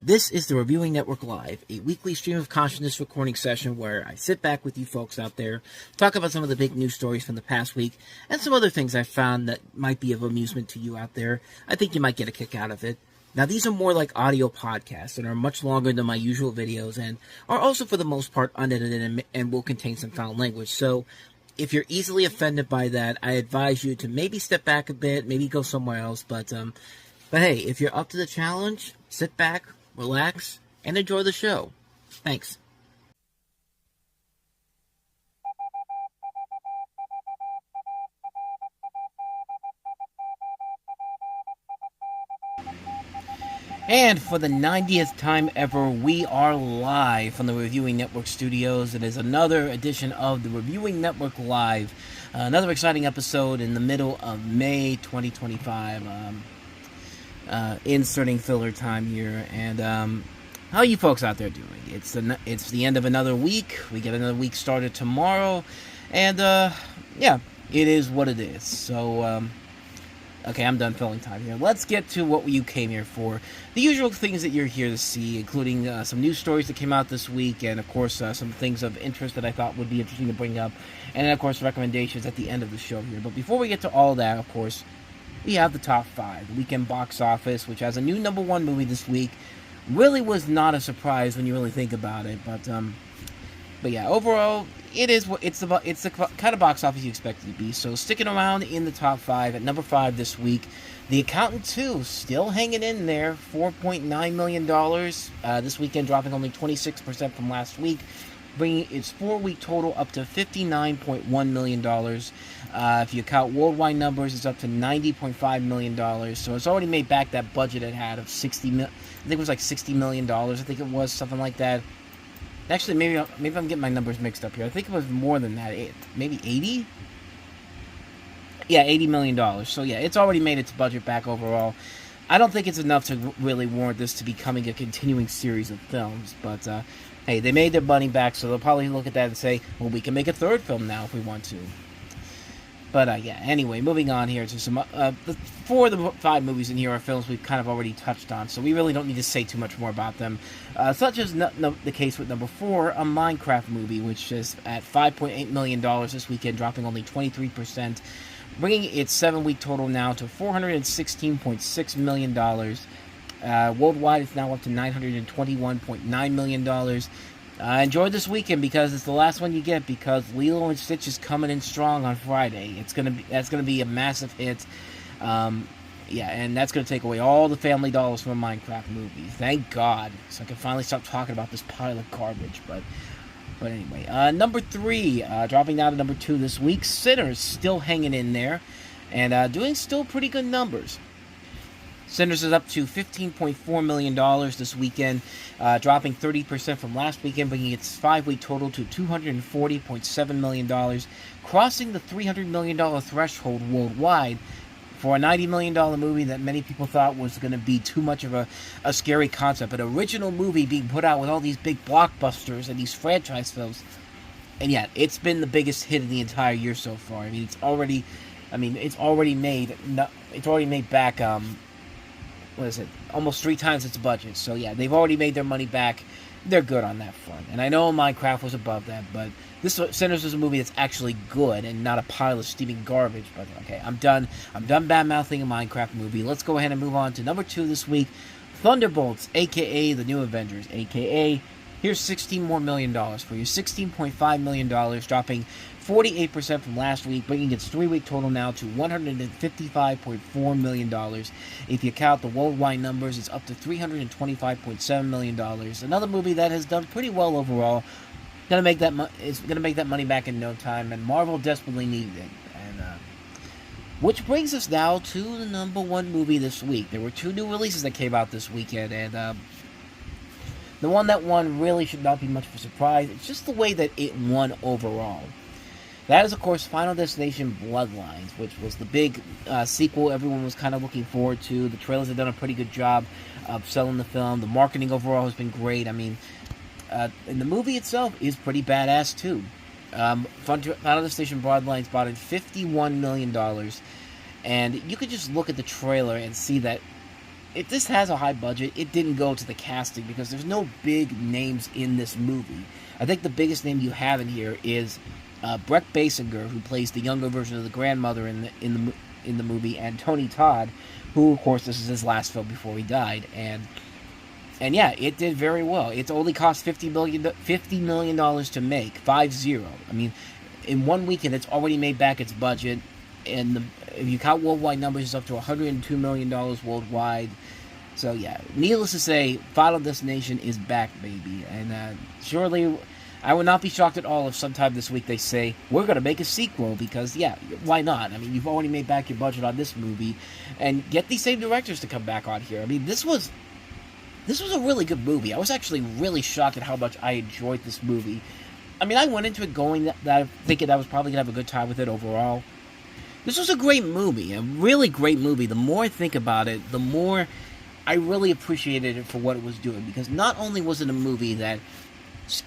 This is the Reviewing Network Live, a weekly stream of consciousness recording session where I sit back with you folks out there, talk about some of the big news stories from the past week, and some other things I found that might be of amusement to you out there. I think you might get a kick out of it. Now, these are more like audio podcasts and are much longer than my usual videos and are also, for the most part, unedited and will contain some foul language. So, if you're easily offended by that, I advise you to maybe step back a bit, maybe go somewhere else. But hey, if you're up to the challenge, sit back, relax, and enjoy the show. Thanks. And for the 90th time ever, we are live from the Reviewing Network studios. It is another edition of the Reviewing Network Live. Another exciting episode in the middle of May 2025. Inserting filler time here. And how are you folks out there doing? It's the end of another week. We get another week started tomorrow. And yeah, it is what it is. So okay, I'm done filling time here. Let's get to what you came here for. The usual things that you're here to see, including some news stories that came out this week, and of course some things of interest that I thought would be interesting to bring up, and then of course recommendations at the end of the show here. But before we get to all that, of course, we have the top 5, the weekend box office, which has a new number 1 movie this week. Really was not a surprise when you really think about it, but yeah, overall, it's the kind of box office you expect it to be. So sticking around in the top 5 at number 5 this week, The Accountant 2 still hanging in there, $4.9 million this weekend, dropping only 26% from last week, bringing its 4-week total up to $59.1 million. If you count worldwide numbers, it's up to $90.5 million. So it's already made back that budget it had of I think it was like $60 million. I think it was something like that. Actually, maybe I'm getting my numbers mixed up here. I think it was more than that. Maybe 80? Yeah, $80 million. So yeah, it's already made its budget back overall. I don't think it's enough to really warrant this to becoming a continuing series of films. But hey, they made their money back, so they'll probably look at that and say, well, we can make a third film now if we want to. But yeah, anyway, moving on here to some... 4 of the 5 movies in here are films we've kind of already touched on, so we really don't need to say too much more about them. Such as the case with number 4, a Minecraft movie, which is at $5.8 million this weekend, dropping only 23%, bringing its 7-week total now to $416.6 million. Worldwide, it's now up to $921.9 million. Enjoy this weekend because it's the last one you get, because Lilo and Stitch is coming in strong on Friday. That's gonna be a massive hit. Yeah, and that's gonna take away all the family dollars from a Minecraft movie. Thank God, so I can finally stop talking about this pile of garbage. But anyway, number 3, dropping down to number 2 this week. Sinners still hanging in there, and doing still pretty good numbers. Sinners is up to $15.4 million this weekend, dropping 30% from last weekend, bringing its 5-week total to $240.7 million, crossing the $300 million threshold worldwide for a $90 million movie that many people thought was going to be too much of a scary concept. An original movie being put out with all these big blockbusters and these franchise films. And yet, it's been the biggest hit of the entire year so far. I mean, it's already made back... what is it? Almost 3 times its budget. So yeah, they've already made their money back. They're good on that front. And I know Minecraft was above that, but this Sinners is a movie that's actually good and not a pile of steaming garbage. But okay, I'm done bad-mouthing a Minecraft movie. Let's go ahead and move on to number 2 this week. Thunderbolts, aka The New Avengers, aka here's $16 more million for you. $16.5 million, dropping 48% from last week, bringing its 3-week total now to $155.4 million. If you count the worldwide numbers, it's up to $325.7 million. Another movie that has done pretty well overall. It's gonna make that money back in no time, and Marvel desperately needed it. And which brings us now to the number 1 movie this week. There were 2 new releases that came out this weekend, and the one that won really should not be much of a surprise. It's just the way that it won overall. That is, of course, Final Destination Bloodlines, which was the big sequel everyone was kind of looking forward to. The trailers have done a pretty good job of selling the film. The marketing overall has been great. I mean, and the movie itself is pretty badass, too. Final Destination Bloodlines brought in $51 million. And you could just look at the trailer and see that if this has a high budget, it didn't go to the casting because there's no big names in this movie. I think the biggest name you have in here is Brett Basinger, who plays the younger version of the grandmother in the movie, and Tony Todd, who, of course, this is his last film before he died, and yeah, it did very well. It's only cost $50 million to make, 50. I mean, in 1 weekend, it's already made back its budget, and if you count worldwide numbers, it's up to $102 million worldwide. So yeah, needless to say, Final Destination is back, baby. And surely, I would not be shocked at all if sometime this week they say, we're going to make a sequel, because yeah, why not? I mean, you've already made back your budget on this movie, and get these same directors to come back on here. I mean, this was a really good movie. I was actually really shocked at how much I enjoyed this movie. I mean, I went into it going that thinking I was probably going to have a good time with it overall. This was a great movie, a really great movie. The more I think about it, the more I really appreciated it for what it was doing. Because not only was it a movie that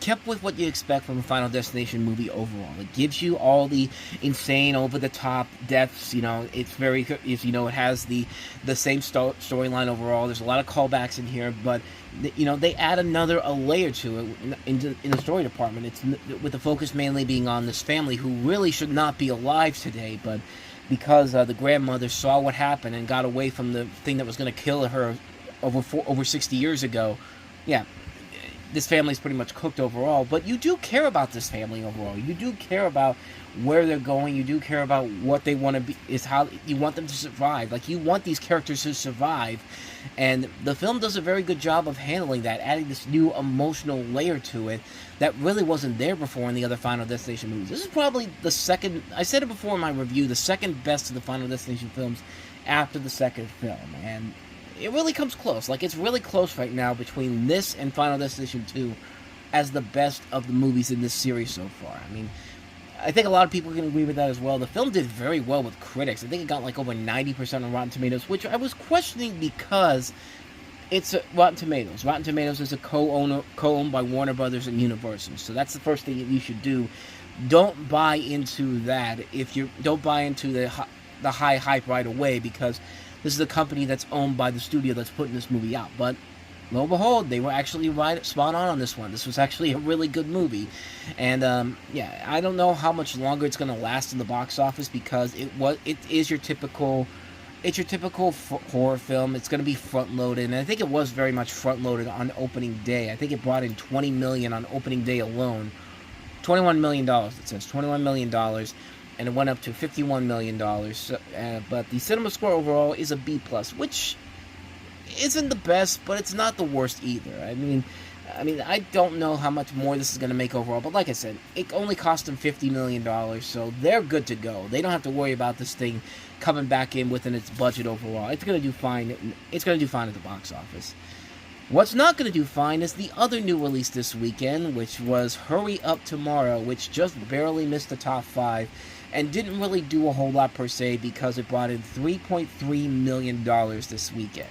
kept with what you expect from a Final Destination movie overall. It gives you all the insane, over-the-top deaths. You know, it has the same storyline overall. There's a lot of callbacks in here, but they add a layer to it in the story department. It's with the focus mainly being on this family who really should not be alive today, but because the grandmother saw what happened and got away from the thing that was going to kill her over 60 years ago, yeah, this family's pretty much cooked overall. But you do care about this family overall. You do care about where they're going. You do care about what they want to be, is how you want them to survive. Like, you want these characters to survive. And the film does a very good job of handling that, adding this new emotional layer to it that really wasn't there before in the other Final Destination movies. This is probably the second, I said it before in my review, the second best of the Final Destination films after the second film. And it really comes close. Like, it's really close right now between this and Final Destination 2 as the best of the movies in this series so far. I mean, I think a lot of people can agree with that as well. The film did very well with critics. I think it got like over 90% on Rotten Tomatoes, which I was questioning because it's Rotten Tomatoes. Rotten Tomatoes is a co-owned by Warner Brothers and Universal. So that's the first thing you should do. Don't buy into that. Don't buy into the high hype right away, because this is a company that's owned by the studio that's putting this movie out. But lo and behold, they were actually spot on this one. This was actually a really good movie. And yeah, I don't know how much longer it's going to last in the box office, because it is your typical horror film. It's going to be front-loaded, and I think it was very much front-loaded on opening day. I think it brought in $20 million on opening day alone. $21 million, it says. $21 million. And it went up to $51 million. But the cinema score overall is a B+, which isn't the best, but it's not the worst either. I mean, I don't know how much more this is going to make overall, but like I said, it only cost them $50 million, so they're good to go. They don't have to worry about this thing coming back in within its budget overall. It's going to do fine. It's going to do fine at the box office. What's not going to do fine is the other new release this weekend, which was Hurry Up Tomorrow, which just barely missed the top 5. And didn't really do a whole lot per se, because it brought in $3.3 million this weekend.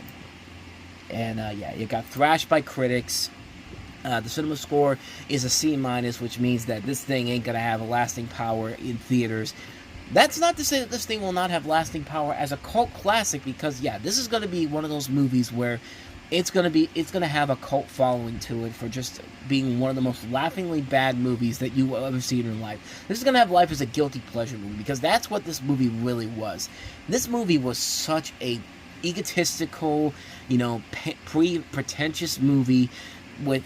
And yeah, it got thrashed by critics. The cinema score is a C-, which means that this thing ain't going to have a lasting power in theaters. That's not to say that this thing will not have lasting power as a cult classic, because yeah, this is going to be one of those movies where it's going to have a cult following to it for just being one of the most laughingly bad movies that you will ever see in your life. This is going to have life as a guilty pleasure movie, because that's what this movie really was. This movie was such a egotistical, pretentious movie with,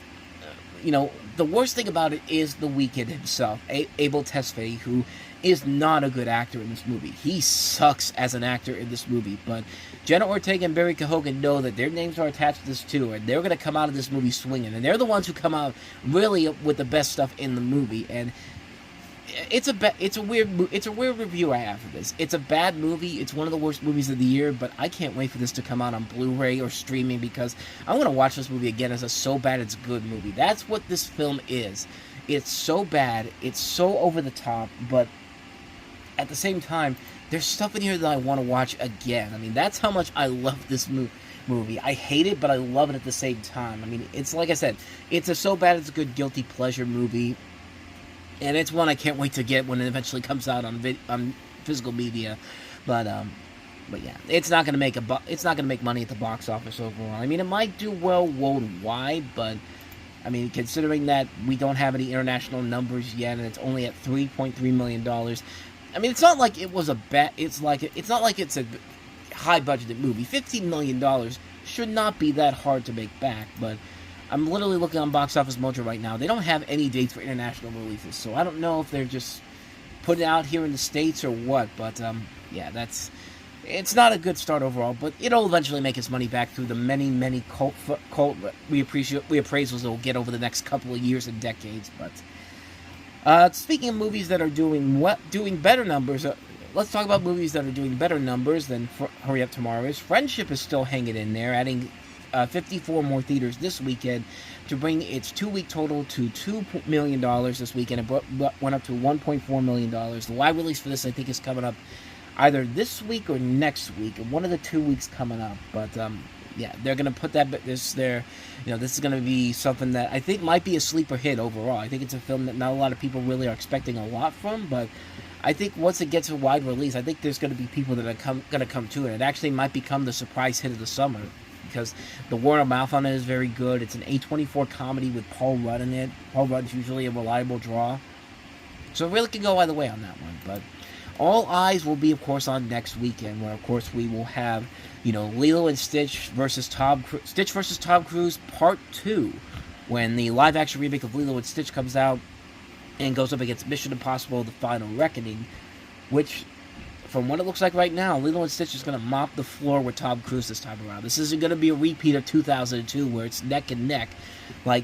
the worst thing about it is the Weeknd himself, Abel Tesfaye, who is not a good actor in this movie. He sucks as an actor in this movie, but Jenna Ortega and Barry Keoghan know that their names are attached to this too, and they're going to come out of this movie swinging, and they're the ones who come out really with the best stuff in the movie. And it's a weird review I have for this. It's a bad movie. It's one of the worst movies of the year, but I can't wait for this to come out on Blu-ray or streaming, because I'm going to watch this movie again as a so bad it's good movie. That's what this film is. It's so bad, it's so over the top, but at the same time, there's stuff in here that I want to watch again. I mean, that's how much I love this movie. I hate it, but I love it at the same time. I mean, it's like I said, it's a so bad it's a good guilty pleasure movie, and it's one I can't wait to get when it eventually comes out on physical media. But But yeah, it's not gonna make it's not gonna make money at the box office overall. I mean, it might do well worldwide, but I mean, considering that we don't have any international numbers yet, and it's only at $3.3 million. I mean, it's not like it was a bad. It's not like it's a high budgeted movie. $15 million should not be that hard to make back. But I'm literally looking on Box Office Mojo right now. They don't have any dates for international releases, so I don't know if they're just putting it out here in the States or what. But yeah, it's not a good start overall, but it'll eventually make its money back through the many cult reappraisals it will get over the next couple of years and decades. But speaking of movies that are doing better numbers, let's talk about movies that are doing better numbers than Hurry Up Tomorrow. Friendship is still hanging in there, adding 54 more theaters this weekend to bring its 2-week total to $2 million this weekend. It went up to $1.4 million. The wide release for this, I think, is coming up either this week or next week, one of the 2 weeks coming up. But yeah, they're gonna put this is gonna be something that I think might be a sleeper hit overall. I think it's a film that not a lot of people really are expecting a lot from, but I think once it gets a wide release, I think there's gonna be people that are gonna come to it. It actually might become the surprise hit of the summer because the word of mouth on it is very good. It's an A24 comedy with Paul Rudd in it. Paul Rudd's usually a reliable draw, so it really could go either way on that one. But all eyes will be, of course, on next weekend, where, of course, we will have, Lilo and Stitch versus Tom Cruise Part 2, when the live-action remake of Lilo and Stitch comes out and goes up against Mission Impossible: The Final Reckoning, which, from what it looks like right now, Lilo and Stitch is going to mop the floor with Tom Cruise this time around. This isn't going to be a repeat of 2002, where it's neck and neck. Like,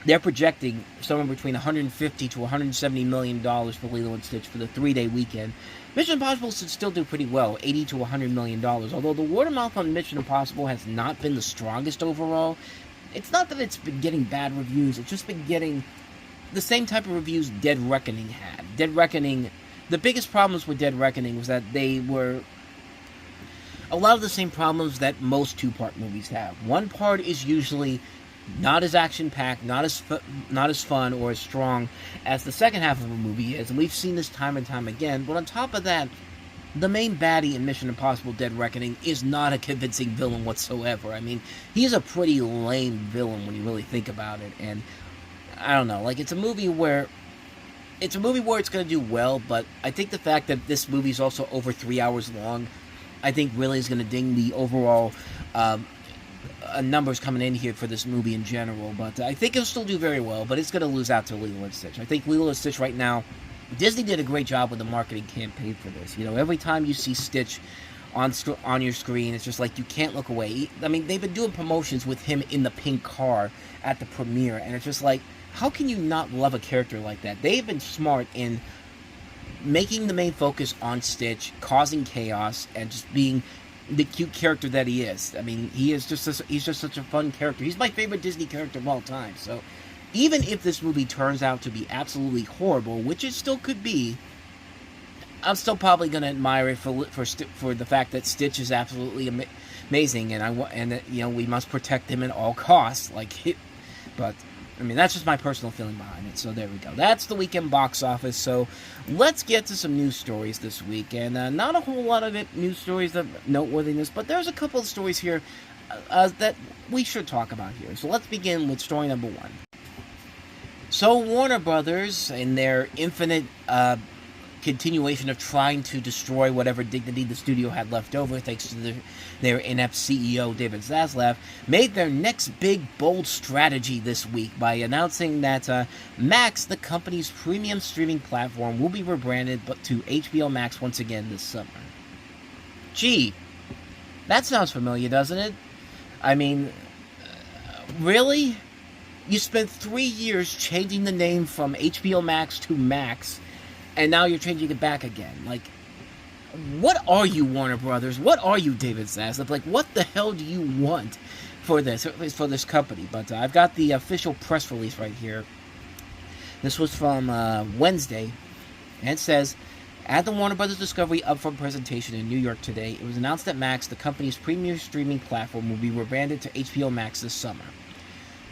they're projecting somewhere between $150 to $170 million for Lilo and Stitch for the 3-day weekend. Mission Impossible should still do pretty well, $80 to $100 million. Although the word of mouth on Mission Impossible has not been the strongest overall. It's not that it's been getting bad reviews, it's just been getting the same type of reviews Dead Reckoning had. Dead Reckoning, the biggest problems with Dead Reckoning was that they were a lot of the same problems that most two-part movies have. One part is usually not as action-packed, not as fun or as strong as the second half of a movie is, and we've seen this time and time again. But on top of that, the main baddie in Mission Impossible: Dead Reckoning is not a convincing villain whatsoever. I mean, he's a pretty lame villain when you really think about it, and I don't know, like, it's a movie where it's going to do well, but I think the fact that this movie is also over 3 hours long, I think really is going to ding the overall numbers coming in here for this movie in general. But I think it'll still do very well, but it's going to lose out to Lilo and Stitch. I think Lilo and Stitch right now, Disney did a great job with the marketing campaign for this. Every time you see Stitch on your screen, it's just like you can't look away. I mean, they've been doing promotions with him in the pink car at the premiere, and it's just like, how can you not love a character like that? They've been smart in making the main focus on Stitch, causing chaos, and just being the cute character that he is. I mean, he's just such a fun character. He's my favorite Disney character of all time. So even if this movie turns out to be absolutely horrible, which it still could be, I'm still probably going to admire it for the fact that Stitch is absolutely amazing, and we must protect him at all costs. But I mean, that's just my personal feeling behind it. So there we go. That's the weekend box office. So let's get to some news stories this week. And not a whole lot of news stories of noteworthiness, but there's a couple of stories here that we should talk about here. So let's begin with story number 1. So Warner Brothers, in their infinite continuation of trying to destroy whatever dignity the studio had left over, thanks to their inept CEO, David Zaslav, made their next big, bold strategy this week by announcing that Max, the company's premium streaming platform, will be rebranded to HBO Max once again this summer. Gee, that sounds familiar, doesn't it? I mean, really? You spent 3 years changing the name from HBO Max to Max, and now you're changing it back again. Like, what are you, Warner Brothers? What are you, David Zaslav? Like, what the hell do you want for this company? But I've got the official press release right here. This was from Wednesday, and it says, at the Warner Brothers Discovery Upfront presentation in New York today, it was announced that Max, the company's premier streaming platform, will be rebranded to HBO Max this summer.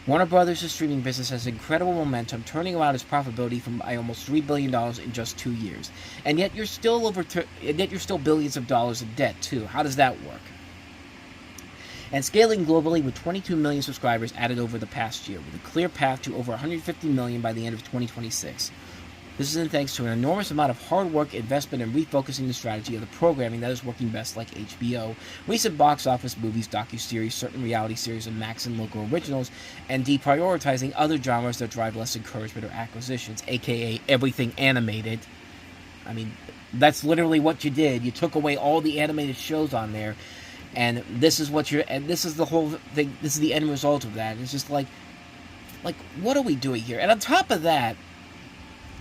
Warner Brothers' streaming business has incredible momentum, turning around its profitability from by almost $3 billion in just 2 years. And yet you're still billions of dollars in debt, too. How does that work? And scaling globally with 22 million subscribers added over the past year, with a clear path to over 150 million by the end of 2026. This is in thanks to an enormous amount of hard work, investment, and refocusing the strategy of the programming that is working best, like HBO, recent box office movies, docuseries, certain reality series, and Max and local originals, and deprioritizing other genres that drive less encouragement or acquisitions, aka everything animated. I mean, that's literally what you did. You took away all the animated shows on there, and this is the whole thing. This is the end result of that. It's just like, what are we doing here? And on top of that,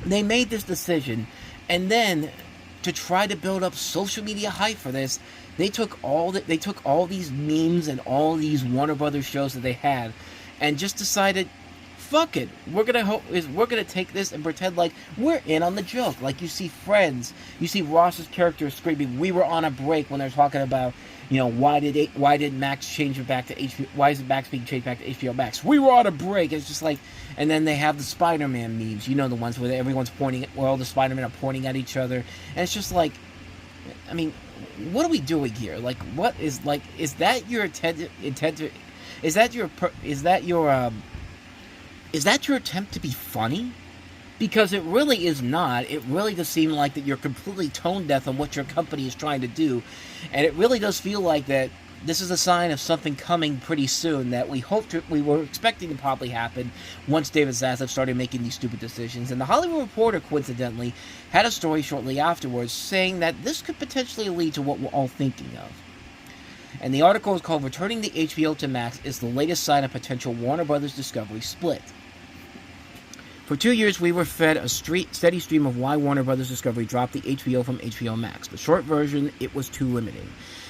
they made this decision, and then to try to build up social media hype for this, they took all these memes and all these Warner Brothers shows that they had, and just decided, fuck it, we're gonna take this and pretend like we're in on the joke. Like you see Friends, you see Ross's character screaming, "We were on a break," when they're talking about, why did Max change it back to HBO? Why is Max being changed back to HBO Max? We were on a break. It's just like, and then they have the Spider-Man memes, the ones where where all the Spider-Man are pointing at each other, and it's just like, I mean, what are we doing here? Like, what is that your is that your attempt to be funny? Because it really is not. It really does seem like that you're completely tone deaf on what your company is trying to do. And it really does feel like that this is a sign of something coming pretty soon that we were expecting to probably happen once David Zaslav started making these stupid decisions. And the Hollywood Reporter, coincidentally, had a story shortly afterwards saying that this could potentially lead to what we're all thinking of. And the article is called "Returning the HBO to Max is the latest sign of potential Warner Brothers Discovery split." For 2 years, we were fed a steady stream of why Warner Brothers Discovery dropped the HBO from HBO Max. The short version, it was too limiting.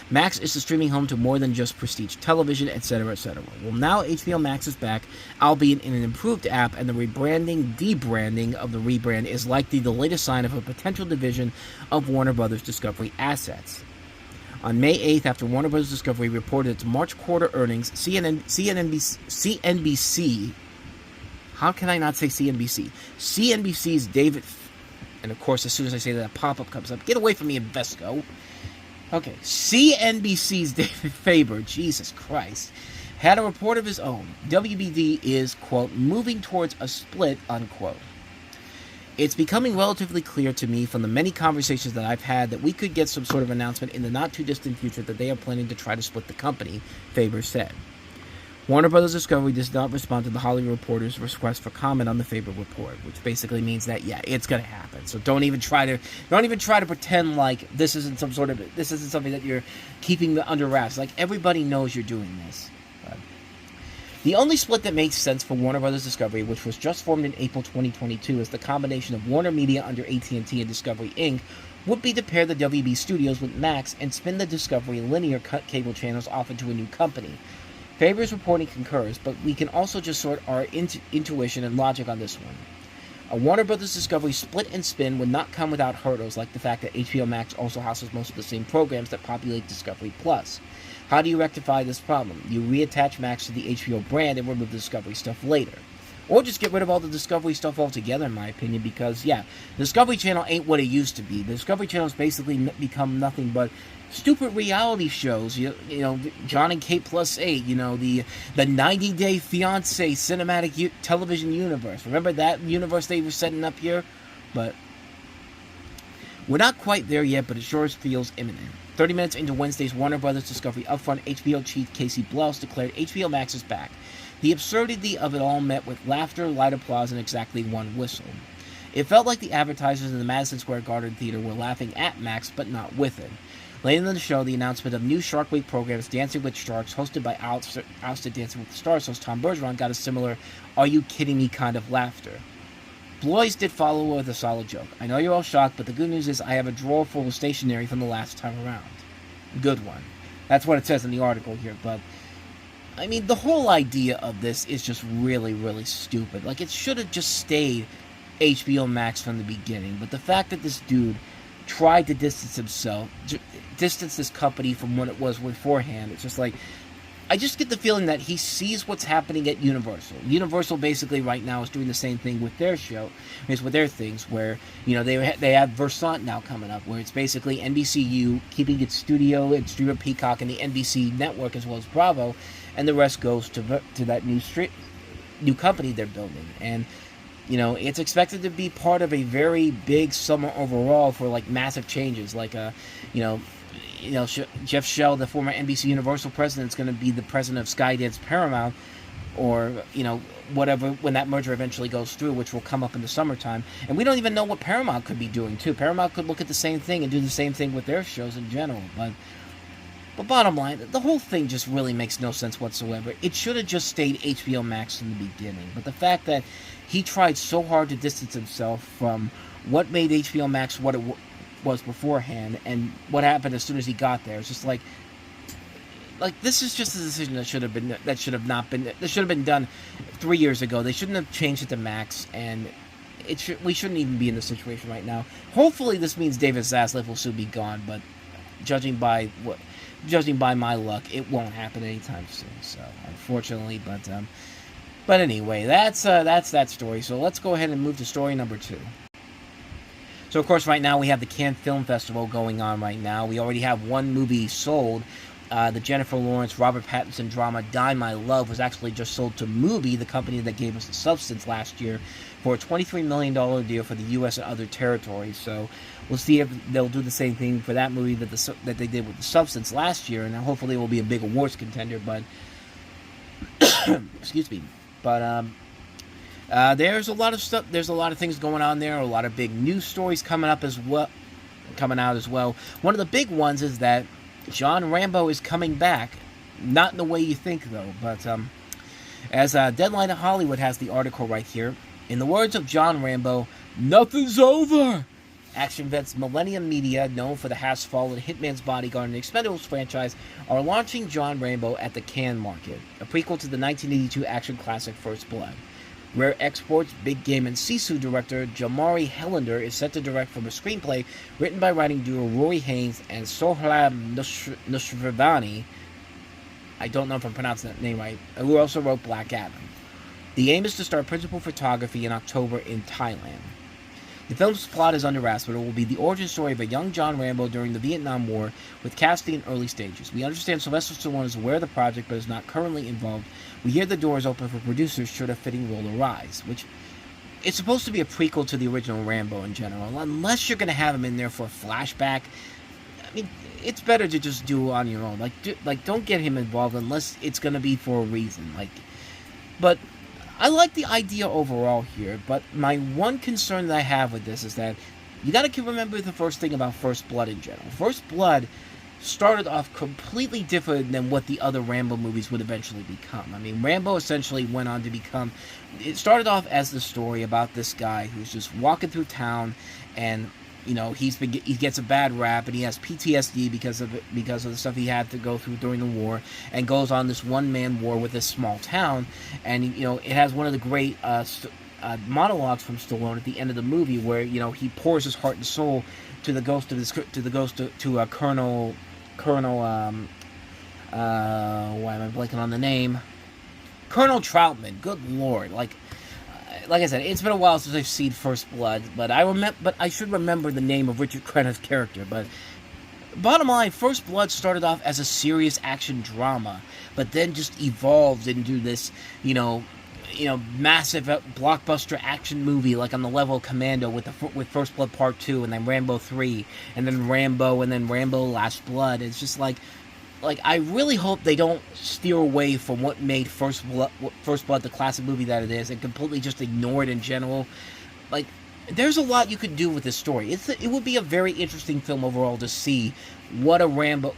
Max is the streaming home to more than just prestige television, etc., etc. Well, now HBO Max is back, albeit in an improved app, and the debranding of the rebrand is likely the latest sign of a potential division of Warner Brothers Discovery assets. On May 8th, after Warner Bros. Discovery reported its March quarter earnings, CNBC, how can I not say CNBC? CNBC's David, and of course, as soon as I say that, a pop-up comes up. Get away from me, Invesco. Okay, CNBC's David Faber, Jesus Christ, had a report of his own. WBD is, quote, moving towards a split, unquote. It's becoming relatively clear to me from the many conversations that I've had that we could get some sort of announcement in the not-too-distant future that they are planning to try to split the company, Faber said. Warner Bros. Discovery does not respond to the Hollywood Reporter's request for comment on the Faber report, which basically means that, yeah, it's going to happen. So don't even try to pretend like this isn't something that you're keeping under wraps. Like, everybody knows you're doing this. The only split that makes sense for Warner Bros. Discovery, which was just formed in April 2022, is the combination of Warner Media under AT&T and Discovery Inc., would be to pair the WB studios with Max and spin the Discovery linear cable channels off into a new company. Faber's reporting concurs, but we can also just sort our intuition and logic on this one. A Warner Bros. Discovery split and spin would not come without hurdles, like the fact that HBO Max also houses most of the same programs that populate Discovery Plus. How do you rectify this problem? You reattach Max to the HBO brand and remove the Discovery stuff later. Or just get rid of all the Discovery stuff altogether, in my opinion, because, yeah, the Discovery Channel ain't what it used to be. The Discovery Channel has basically become nothing but stupid reality shows, you know, John and Kate Plus 8, the 90-Day Fiancé cinematic television universe. Remember that universe they were setting up here? But we're not quite there yet, but it sure feels imminent. 30 minutes into Wednesday's Warner Bros. Discovery upfront, HBO chief Casey Blouse declared HBO Max is back. The absurdity of it all met with laughter, light applause, and exactly one whistle. It felt like the advertisers in the Madison Square Garden Theater were laughing at Max, but not with it. Later in the show, the announcement of new Shark Week programs, Dancing with Sharks, hosted by ousted Dancing with the Stars host Tom Bergeron, got a similar, "Are you kidding me?" kind of laughter. Blois did follow with a solid joke. "I know you're all shocked, but the good news is I have a drawer full of stationery from the last time around." Good one. That's what it says in the article here, but I mean, the whole idea of this is just really, really stupid. Like, it should have just stayed HBO Max from the beginning, but the fact that this dude tried to distance this company from what it was beforehand, it's just like, I just get the feeling that he sees what's happening at Universal. Universal basically right now is doing the same thing with their show, with their things, where they have Versant now coming up, where it's basically NBCU keeping its studio and streamer Peacock and the NBC network as well as Bravo, and the rest goes to that new company they're building. And it's expected to be part of a very big summer overall for like massive changes, like Jeff Shell, the former NBC Universal president, is going to be the president of Skydance Paramount, or whatever, when that merger eventually goes through, which will come up in the summertime. And we don't even know what Paramount could be doing too. Paramount could look at the same thing and do the same thing with their shows in general. But bottom line, the whole thing just really makes no sense whatsoever. It should have just stayed HBO Max in the beginning. But the fact that he tried so hard to distance himself from what made HBO Max what it was beforehand and what happened as soon as he got there, it's just like this is just a decision that should have been done 3 years ago. They shouldn't have changed it to Max, and we shouldn't even be in this situation right now. Hopefully this means David Zaslav will soon be gone, but judging by my luck, it won't happen anytime soon. So unfortunately, but anyway, that's that story. So let's go ahead and move to story number 2. So of course, right now we have the Cannes Film Festival going on right now. We already have one movie sold. The Jennifer Lawrence, Robert Pattinson drama Die My Love was actually just sold to Mubi, the company that gave us The Substance last year, for a $23 million deal for the U.S. and other territories. So we'll see if they'll do the same thing for that movie that they did with The Substance last year, and hopefully it will be a big awards contender. But excuse me. But there's a lot of stuff. There's a lot of things going on there. A lot of big news stories coming out as well. One of the big ones is that John Rambo is coming back. Not in the way you think, though. But as Deadline of Hollywood has the article right here, in the words of John Rambo, "Nothing's over." Action vets Millennium Media, known for the Has-Fallen, Hitman's Bodyguard, and the Expendables franchise, are launching John Rambo at the Cannes market, a prequel to the 1982 action classic First Blood. Rare Exports, Big Game, and Sisu director Jamari Helander is set to direct from a screenplay written by writing duo Rory Haynes and Sohrab Nushrivani. I don't know if I'm pronouncing that name right, who also wrote Black Adam. The aim is to start principal photography in October in Thailand. The film's plot is under wraps, but it will be the origin story of a young John Rambo during the Vietnam War, with casting in early stages. We understand Sylvester Stallone is aware of the project, but is not currently involved. We hear the doors open for producers should a fitting role arise, which it's supposed to be a prequel to the original Rambo in general, unless you're going to have him in there for a flashback. I mean, it's better to just do it on your own. Don't get him involved unless it's going to be for a reason. But I like the idea overall here, but my one concern that I have with this is that you got to remember the first thing about First Blood in general. First Blood started off completely different than what the other Rambo movies would eventually become. I mean, Rambo essentially went on to become... It started off as the story about this guy who's just walking through town, and he gets a bad rap, and he has PTSD because of the stuff he had to go through during the war, and goes on this one-man war with this small town. And it has one of the great monologues from Stallone at the end of the movie, where he pours his heart and soul to the ghost of Colonel. Why am I blanking on the name? Colonel Troutman. Good Lord, like I said, it's been a while since I've seen First Blood, but I should remember the name of Richard Crenna's character. But bottom line, First Blood started off as a serious action drama, but then just evolved into this, massive blockbuster action movie, like on the level of Commando with First Blood Part 2, and then Rambo 3, and then Rambo Last Blood. It's just like I really hope they don't steer away from what made First Blood the classic movie that it is, and completely just ignore it in general. Like, there's a lot you could do with this story. It would be a very interesting film overall to see what a Rambo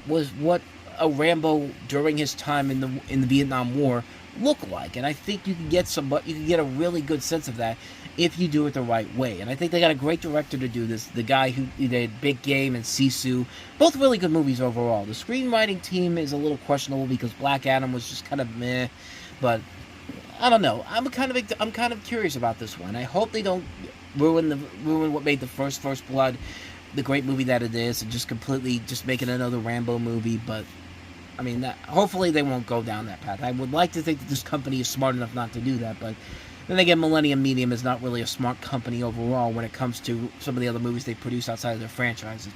during his time in the Vietnam War look like, and I think you can get a really good sense of that if you do it the right way. And I think they got a great director to do this, the guy who did Big Game and Sisu, both really good movies overall. The screenwriting team is a little questionable because Black Adam was just kind of meh, but I don't know. I'm kind of curious about this one. I hope they don't ruin what made the First Blood the great movie that it is, and just completely just make it another Rambo movie. But I mean, hopefully they won't go down that path. I would like to think that this company is smart enough not to do that, but then again, Millennium Medium is not really a smart company overall when it comes to some of the other movies they produce outside of their franchises,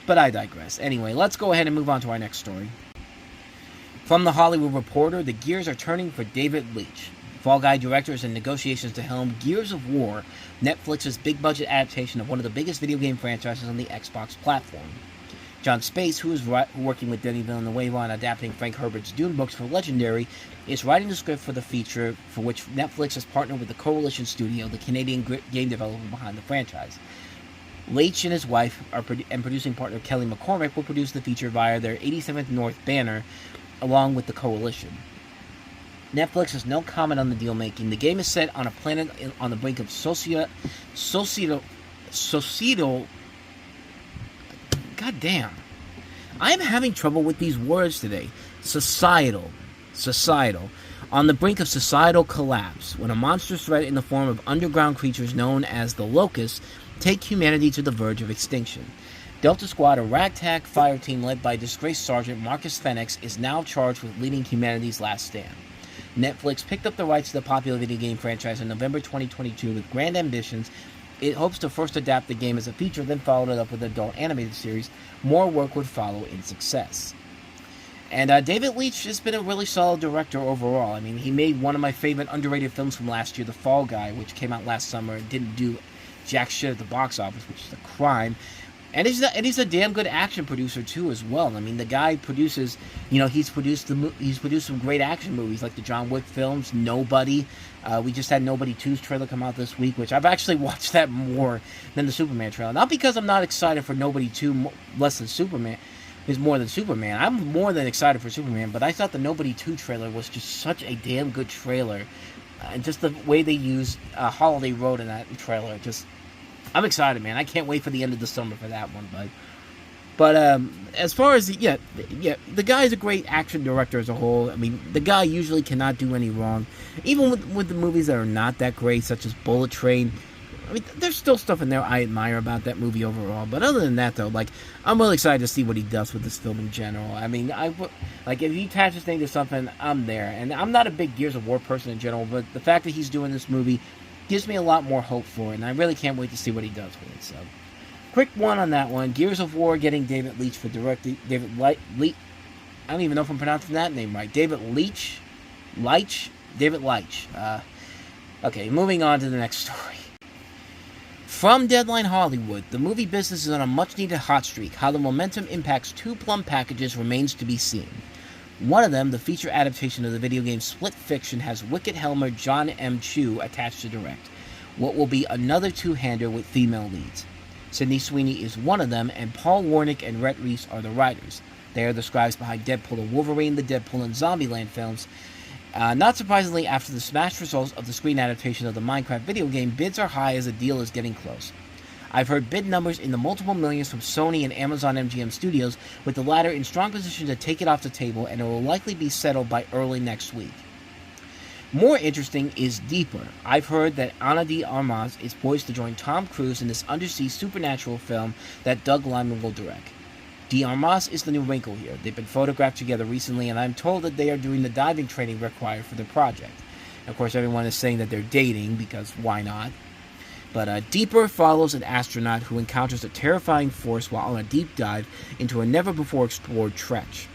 but I digress. Anyway, let's go ahead and move on to our next story. From The Hollywood Reporter, the gears are turning for David Leitch. Fall Guy director is in negotiations to helm Gears of War, Netflix's big-budget adaptation of one of the biggest video game franchises on the Xbox platform. John Space, who is working with Denis Villeneuve on adapting Frank Herbert's Dune books for Legendary, is writing the script for the feature, for which Netflix has partnered with the Coalition Studio, the Canadian game developer behind the franchise. Leitch and his wife and producing partner Kelly McCormick will produce the feature via their 87th North banner, along with the Coalition. Netflix has no comment on the deal making. The game is set on a planet on the brink of societal. God damn. I am having trouble with these words today. Societal. On the brink of societal collapse, when a monstrous threat in the form of underground creatures known as the Locusts take humanity to the verge of extinction. Delta Squad, a ragtag fire team led by disgraced Sergeant Marcus Fenix, is now charged with leading humanity's last stand. Netflix picked up the rights to the popular video game franchise in November 2022 with grand ambitions. It hopes to first adapt the game as a feature, then followed it up with an adult animated series. More work would follow in success. And David Leitch has been a really solid director overall. I mean, he made one of my favorite underrated films from last year, The Fall Guy, which came out last summer and didn't do jack shit at the box office, which is a crime. And he's a damn good action producer too, as well. I mean, the guy produces, he's produced some great action movies like the John Wick films, Nobody. We just had Nobody 2's trailer come out this week, which I've actually watched that more than the Superman trailer. Not because I'm not excited for Nobody 2 less than Superman, is more than Superman. I'm more than excited for Superman, but I thought the Nobody 2 trailer was just such a damn good trailer, and just the way they used Holiday Road in that trailer, I'm excited, man. I can't wait for the end of the summer for that one, but as far as the guy's a great action director as a whole. I mean, the guy usually cannot do any wrong, even with the movies that are not that great, such as Bullet Train. I mean, there's still stuff in there I admire about that movie overall, but other than that, though, I'm really excited to see what he does with this film in general. I mean, if he attaches thing to something, I'm there, and I'm not a big Gears of War person in general, but the fact that he's doing this movie gives me a lot more hope for it, and I really can't wait to see what he does with it. So, quick one on that one. Gears of War getting David Leitch for directing. I don't even know if I'm pronouncing that name right. David Leitch? David Leitch. Okay, moving on to the next story. From Deadline Hollywood, the movie business is on a much-needed hot streak. How the momentum impacts two plum packages remains to be seen. One of them, the feature adaptation of the video game Split Fiction, has Wicked Helmer John M. Chu attached to direct. What will be another two-hander with female leads. Sydney Sweeney is one of them, and Paul Warnick and Rhett Reese are the writers. They are the scribes behind Deadpool and Wolverine, the Deadpool and Zombieland films. Not surprisingly, after the smash results of the screen adaptation of the Minecraft video game, bids are high as the deal is getting close. I've heard bid numbers in the multiple millions from Sony and Amazon MGM Studios, with the latter in strong position to take it off the table, and it will likely be settled by early next week. More interesting is Deeper. I've heard that Ana de Armas is poised to join Tom Cruise in this undersea supernatural film that Doug Liman will direct. De Armas is the new wrinkle here. They've been photographed together recently, and I'm told that they are doing the diving training required for the project. Of course, everyone is saying that they're dating, because why not? But Deeper follows an astronaut who encounters a terrifying force while on a deep dive into a never-before-explored trench.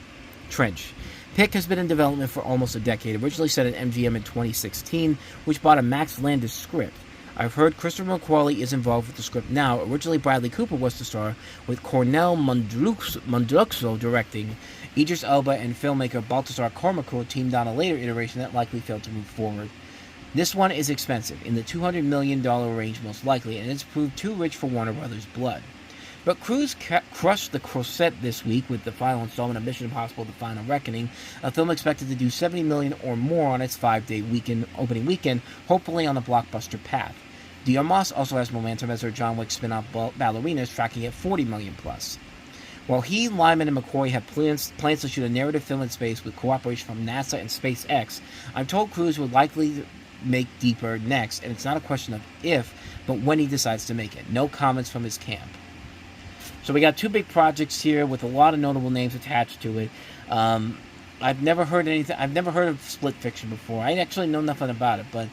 Pick has been in development for almost a decade, originally set at MGM in 2016, which bought a Max Landis script. I've heard Christopher McQuarrie is involved with the script now. Originally, Bradley Cooper was to star, with Cornel Mundruxo directing. Idris Elba and filmmaker Baltasar Kormacko teamed on a later iteration that likely failed to move forward. This one is expensive, in the $200 million range most likely, and it's proved too rich for Warner Brothers' blood. But Cruise crushed the Crusette this week with the final installment of Mission Impossible: The Final Reckoning, a film expected to do $70 million or more on its 5-day opening weekend, hopefully on a blockbuster path. De Armas also has momentum as her John Wick spin-off Ballerina is tracking at $40 million plus. While he, Lyman, and McCoy have plans to shoot a narrative film in space with cooperation from NASA and SpaceX, I'm told Cruise would likely make Deeper next, and it's not a question of if, but when he decides to make it. No comments from his camp. So we got two big projects here with a lot of notable names attached to it. I've never heard anything. I've never heard of Split Fiction before. I actually know nothing about it, but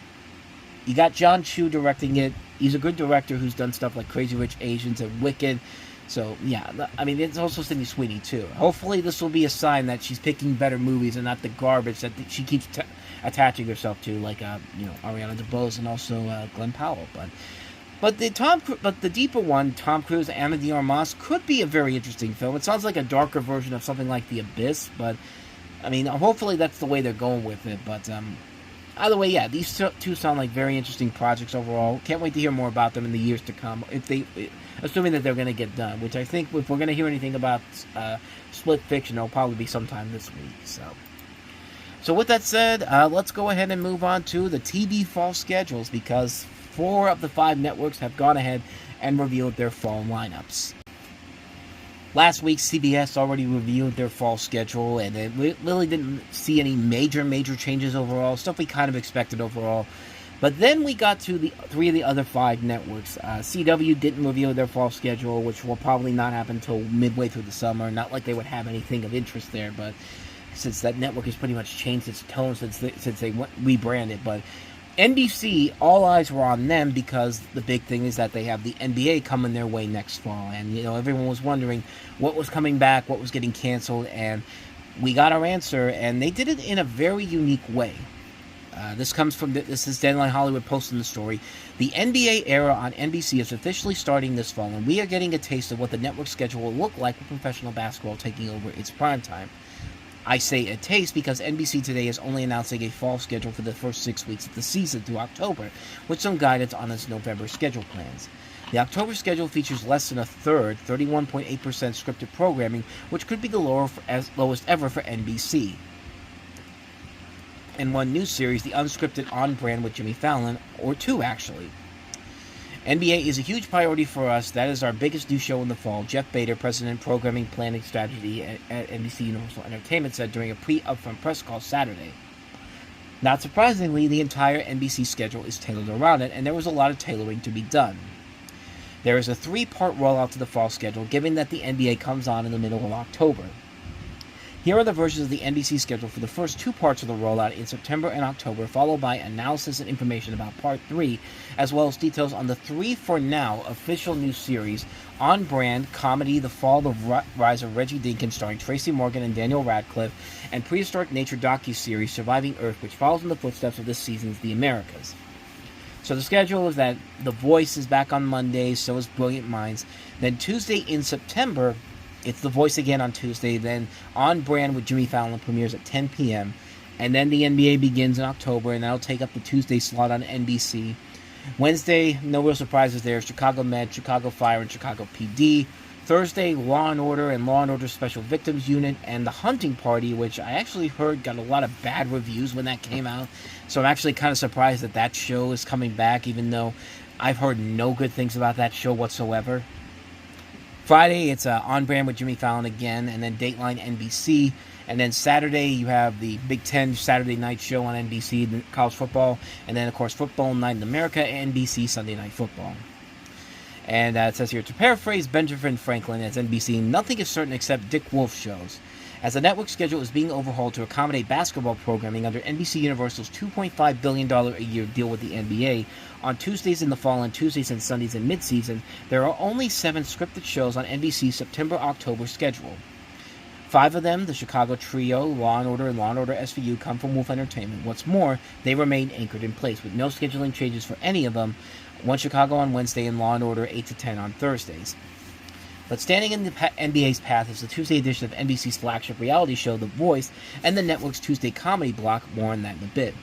you got John Chu directing it. He's a good director who's done stuff like Crazy Rich Asians and Wicked. So, yeah, I mean, it's also Sydney Sweeney, too. Hopefully this will be a sign that she's picking better movies and not the garbage that she keeps attaching herself to, like, Ariana DeBose and also Glenn Powell. But the deeper one, Tom Cruise, Ana de Armas, could be a very interesting film. It sounds like a darker version of something like The Abyss, but, I mean, hopefully that's the way they're going with it. But, either way, yeah, these two sound like very interesting projects overall. Can't wait to hear more about them in the years to come, assuming that they're going to get done, which I think if we're going to hear anything about Split Fiction, it'll probably be sometime this week. So with that said, let's go ahead and move on to the TV fall schedules, because 4 of the 5 networks have gone ahead and revealed their fall lineups. Last week, CBS already reviewed their fall schedule, and it really didn't see any major changes overall, stuff we kind of expected overall. But then we got to the 3 of the other 5 networks. CW didn't reveal their fall schedule, which will probably not happen until midway through the summer. Not like they would have anything of interest there, but since that network has pretty much changed its tone since they rebranded. But NBC, all eyes were on them because the big thing is that they have the NBA coming their way next fall. And, everyone was wondering what was coming back, what was getting canceled, and we got our answer, and they did it in a very unique way. This is Deadline Hollywood posting the story. The NBA era on NBC is officially starting this fall, and we are getting a taste of what the network schedule will look like with professional basketball taking over its primetime. I say a taste because NBC today is only announcing a fall schedule for the first 6 weeks of the season through October, with some guidance on its November schedule plans. The October schedule features less than a third, 31.8% scripted programming, which could be the lowest ever for NBC. And one new series, the unscripted On Brand with Jimmy Fallon, or 2 actually. NBA is a huge priority for us. That is our biggest new show in the fall. Jeff Bader, President Programming Planning Strategy at NBC Universal Entertainment, said during a pre-upfront press call Saturday. Not surprisingly, the entire NBC schedule is tailored around it, and there was a lot of tailoring to be done. There is a 3-part rollout to the fall schedule, given that the NBA comes on in the middle of October. Here are the versions of the NBC schedule for the first 2 parts of the rollout in September and October, followed by analysis and information about Part 3, as well as details on the 3 for now official new series, On Brand, comedy The Fall of Rise of Reggie Dinkins starring Tracy Morgan and Daniel Radcliffe, and prehistoric nature docuseries Surviving Earth, which follows in the footsteps of this season's The Americas. So the schedule is that The Voice is back on Mondays, so is Brilliant Minds. Then Tuesday in September, it's The Voice again on Tuesday. Then On Brand with Jimmy Fallon premieres at 10 p.m. And then the NBA begins in October, and that'll take up the Tuesday slot on NBC. Wednesday, no real surprises there. Chicago Med, Chicago Fire, and Chicago PD. Thursday, Law & Order and Law & Order Special Victims Unit, and The Hunting Party, which I actually heard got a lot of bad reviews when that came out. So I'm actually kind of surprised that that show is coming back, even though I've heard no good things about that show whatsoever. Friday, it's On Brand with Jimmy Fallon again, and then Dateline NBC. And then Saturday, you have the Big Ten Saturday night show on NBC, college football. And then, of course, Football Night in America, NBC Sunday Night Football. And it says here, to paraphrase Benjamin Franklin as NBC, nothing is certain except Dick Wolf shows. As the network schedule is being overhauled to accommodate basketball programming under NBC Universal's $2.5 billion a year deal with the NBA, on Tuesdays in the fall and Tuesdays and Sundays in mid-season, there are only 7 scripted shows on NBC's September-October schedule. 5 of them, the Chicago Trio, Law & Order, and Law & Order SVU, come from Wolf Entertainment. What's more, they remain anchored in place, with no scheduling changes for any of them. One Chicago on Wednesday and Law & Order 8 to 10 on Thursdays. But standing in the NBA's path is the Tuesday edition of NBC's flagship reality show, The Voice, and the network's Tuesday comedy block. More on that in a bit.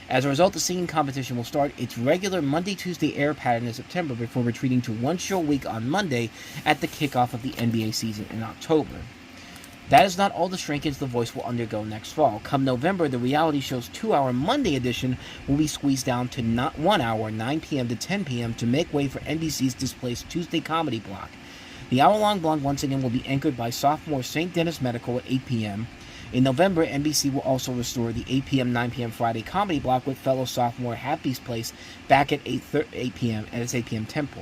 As a result, the singing competition will start its regular Monday-Tuesday air pattern in September before retreating to 1 show a week on Monday at the kickoff of the NBA season in October. That is not all the shrinkage The Voice will undergo next fall. Come November, the reality show's 2-hour Monday edition will be squeezed down to 1 hour, 9 p.m. to 10 p.m. to make way for NBC's displaced Tuesday comedy block. The hour-long block once again will be anchored by sophomore St. Denis Medical at 8 p.m. In November, NBC will also restore the 8 p.m., 9 p.m. Friday comedy block with fellow sophomore Happy's Place back at 8 p.m. at its 8 p.m. tempo.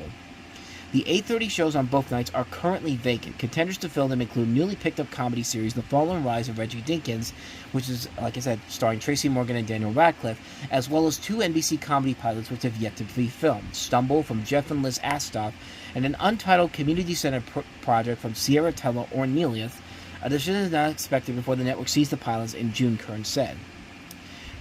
The 8:30 shows on both nights are currently vacant. Contenders to fill them include newly picked up comedy series The Fall and Rise of Reggie Dinkins, which is, like I said, starring Tracy Morgan and Daniel Radcliffe, as well as 2 NBC comedy pilots which have yet to be filmed, Stumble from Jeff and Liz Astoff, and an untitled community-centered project from Sierra Tella or Neeliath. A decision is not expected before the network sees the pilots in June, Kern said.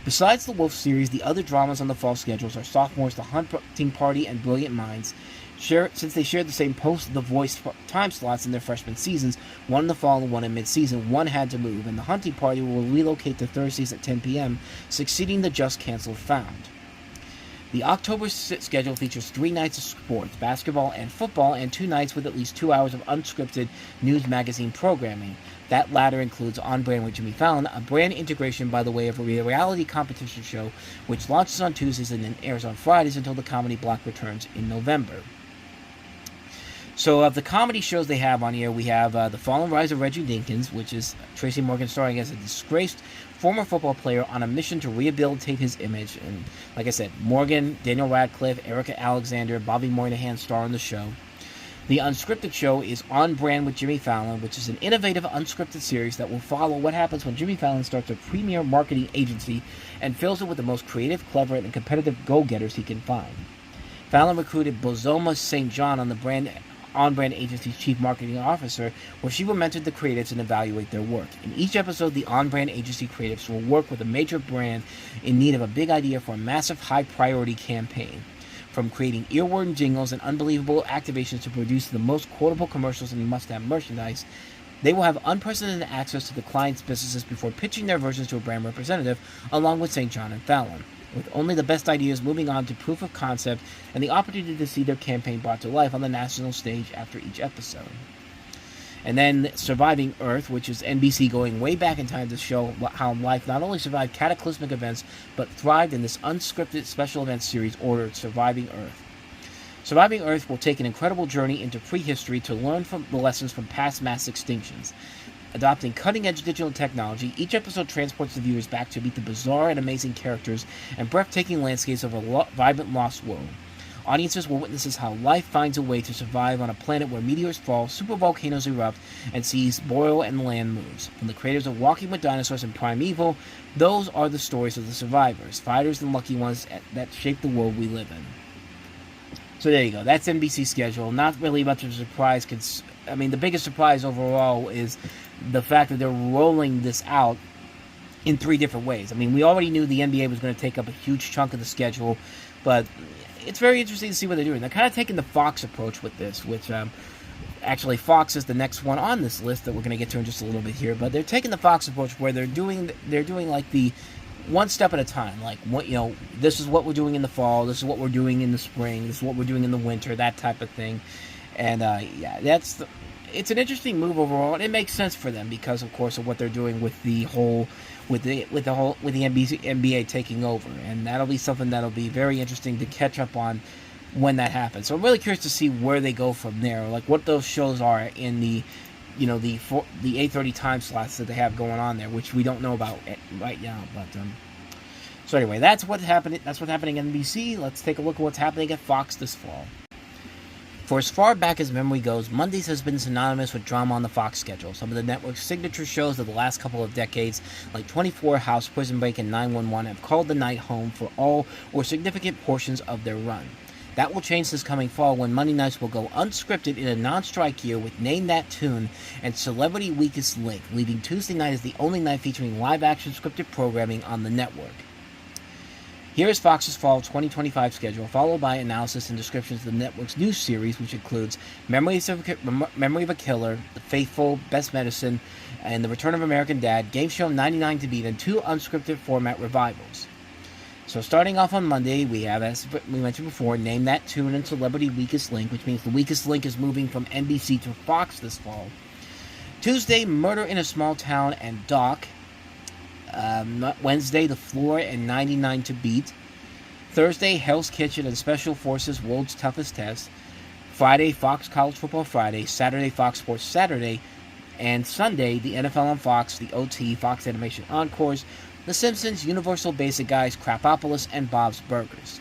Besides the Wolf series, the other dramas on the fall schedules are Sophomores, The Hunting Party, and Brilliant Minds. Since they shared the same post-The Voice time slots in their freshman seasons, one in the fall and one in mid-season, one had to move, and The Hunting Party will relocate to Thursdays at 10 p.m., succeeding the just-canceled Found. The October schedule features 3 nights of sports, basketball and football, and 2 nights with at least 2 hours of unscripted news magazine programming. That latter includes On Brand with Jimmy Fallon, a brand integration by the way of a reality competition show, which launches on Tuesdays and then airs on Fridays until the comedy block returns in November. So of the comedy shows they have on here, we have The Fall and Rise of Reggie Dinkins, which is Tracy Morgan starring as a disgraced former football player on a mission to rehabilitate his image. And like I said, Morgan, Daniel Radcliffe, Erica Alexander, Bobby Moynihan star on the show. The unscripted show is On Brand with Jimmy Fallon, which is an innovative unscripted series that will follow what happens when Jimmy Fallon starts a premier marketing agency and fills it with the most creative, clever, and competitive go-getters he can find. Fallon recruited Bozoma St. John On Brand Agency's chief marketing officer, where she will mentor the creatives and evaluate their work. In each episode, the On Brand Agency creatives will work with a major brand in need of a big idea for a massive high-priority campaign. From creating earworm jingles and unbelievable activations to produce the most quotable commercials and must-have merchandise, they will have unprecedented access to the client's businesses before pitching their versions to a brand representative, along with St. John and Fallon, with only the best ideas moving on to proof of concept and the opportunity to see their campaign brought to life on the national stage after each episode. And then Surviving Earth, which is NBC going way back in time to show how life not only survived cataclysmic events, but thrived in this unscripted special event series ordered Surviving Earth. Surviving Earth will take an incredible journey into prehistory to learn from the lessons from past mass extinctions. Adopting cutting-edge digital technology, each episode transports the viewers back to meet the bizarre and amazing characters and breathtaking landscapes of a vibrant lost world. Audiences will witness how life finds a way to survive on a planet where meteors fall, supervolcanoes erupt, and seas boil and land moves. From the creators of Walking with Dinosaurs and Primeval, those are the stories of the survivors, fighters and lucky ones that shape the world we live in. So there you go. That's NBC's schedule. Not really much of a surprise. The biggest surprise overall is the fact that they're rolling this out in 3 different ways. We already knew the NBA was going to take up a huge chunk of the schedule, but it's very interesting to see what they're doing. They're kind of taking the Fox approach with this, which actually Fox is the next one on this list that we're going to get to in just a little bit here. But they're taking the Fox approach where they're doing like the one step at a time. Like, this is what we're doing in the fall. This is what we're doing in the spring. This is what we're doing in the winter. That type of thing. And it's an interesting move overall, and it makes sense for them because, of course, of what they're doing with the NBA taking over, and that'll be something that'll be very interesting to catch up on when that happens. So I'm really curious to see where they go from there, like what those shows are in the 8:30 time slots that they have going on there, which we don't know about right now. But so anyway, that's what's happening. That's what's happening at NBC. Let's take a look at what's happening at Fox this fall. For as far back as memory goes, Mondays has been synonymous with drama on the Fox schedule. Some of the network's signature shows of the last couple of decades, like 24, House, Prison Break, and 911, have called the night home for all or significant portions of their run. That will change this coming fall when Monday nights will go unscripted in a non-strike year with Name That Tune and Celebrity Weakest Link, leaving Tuesday night as the only night featuring live-action scripted programming on the network. Here is Fox's fall 2025 schedule, followed by analysis and descriptions of the network's new series, which includes Memory of a Killer, The Faithful, Best Medicine, and The Return of American Dad, Game Show 99 to Beat, and 2 unscripted format revivals. So starting off on Monday, we have, as we mentioned before, Name That Tune and Celebrity Weakest Link, which means the Weakest Link is moving from NBC to Fox this fall. Tuesday, Murder in a Small Town and Doc. Wednesday, The Floor and 99 to Beat. Thursday, Hell's Kitchen and Special Forces World's Toughest Test. Friday, Fox College Football Friday. Saturday, Fox Sports Saturday. And Sunday, the NFL on Fox, the OT, Fox Animation Encores, The Simpsons, Universal Basic Guys, Crapopolis, and Bob's Burgers.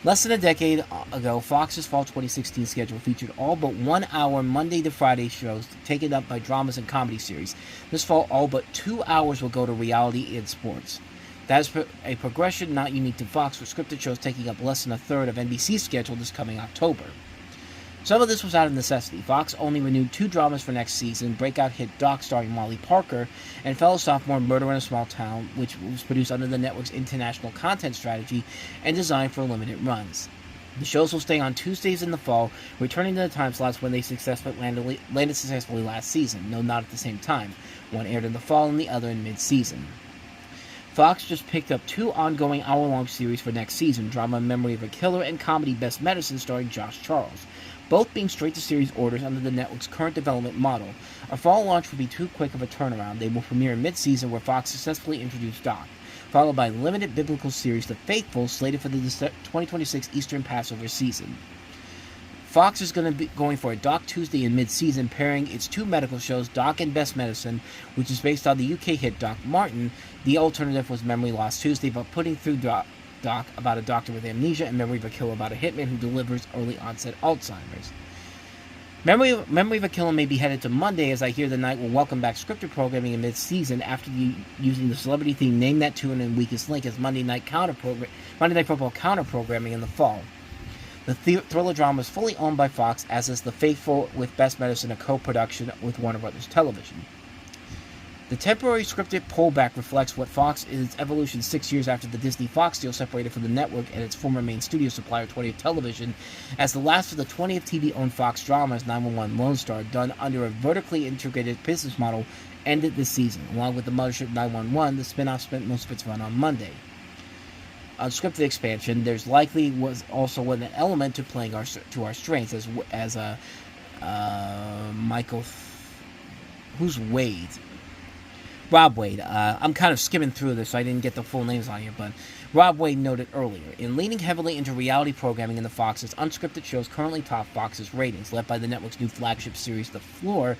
Less than a decade ago, Fox's fall 2016 schedule featured all but 1 hour Monday to Friday shows taken up by dramas and comedy series. This fall, all but 2 hours will go to reality and sports. That is a progression not unique to Fox, with scripted shows taking up less than a third of NBC's schedule this coming October. Some of this was out of necessity. Fox only renewed 2 dramas for next season, breakout hit Doc starring Molly Parker, and fellow sophomore Murder in a Small Town, which was produced under the network's international content strategy and designed for limited runs. The shows will stay on Tuesdays in the fall, returning to the time slots when they landed successfully last season, no, not at the same time. One aired in the fall and the other in mid-season. Fox just picked up 2 ongoing hour-long series for next season, drama Memory of a Killer and comedy Best Medicine starring Josh Charles, both being straight-to-series orders under the network's current development model. A fall launch would be too quick of a turnaround. They will premiere in mid-season, where Fox successfully introduced Doc, followed by limited biblical series The Faithful, slated for the 2026 Eastern Passover season. Fox is going for a Doc Tuesday in mid-season, pairing its 2 medical shows, Doc and Best Medicine, which is based on the UK hit Doc Martin. The alternative was Memory Lost Tuesday, but putting through Doc about a doctor with amnesia, and Memory of a Killer about a hitman who delivers early-onset Alzheimer's. Memory of a Killer may be headed to Monday, as I hear the night will welcome back scripted programming in mid-season after using the celebrity theme Name That Tune and Weakest Link as Monday Night Football counter-programming in the fall. The thriller drama is fully owned by Fox, as is The Faithful, with Best Medicine a co-production with Warner Brothers Television. The temporary scripted pullback reflects what Fox is its evolution 6 years after the Disney-Fox deal separated from the network and its former main studio supplier, 20th Television, as the last of the 20th TV-owned Fox dramas, 911 Lone Star, done under a vertically integrated business model, ended this season. Along with the mothership 911, the spin-off spent most of its run on Monday. Unscripted expansion, there's likely was also an element to playing to our strengths, as Michael, who's Wade? Rob Wade. I'm kind of skimming through this, so I didn't get the full names on here, but Rob Wade noted earlier, in leaning heavily into reality programming in the Fox's unscripted shows currently top Fox's ratings, led by the network's new flagship series, The Floor,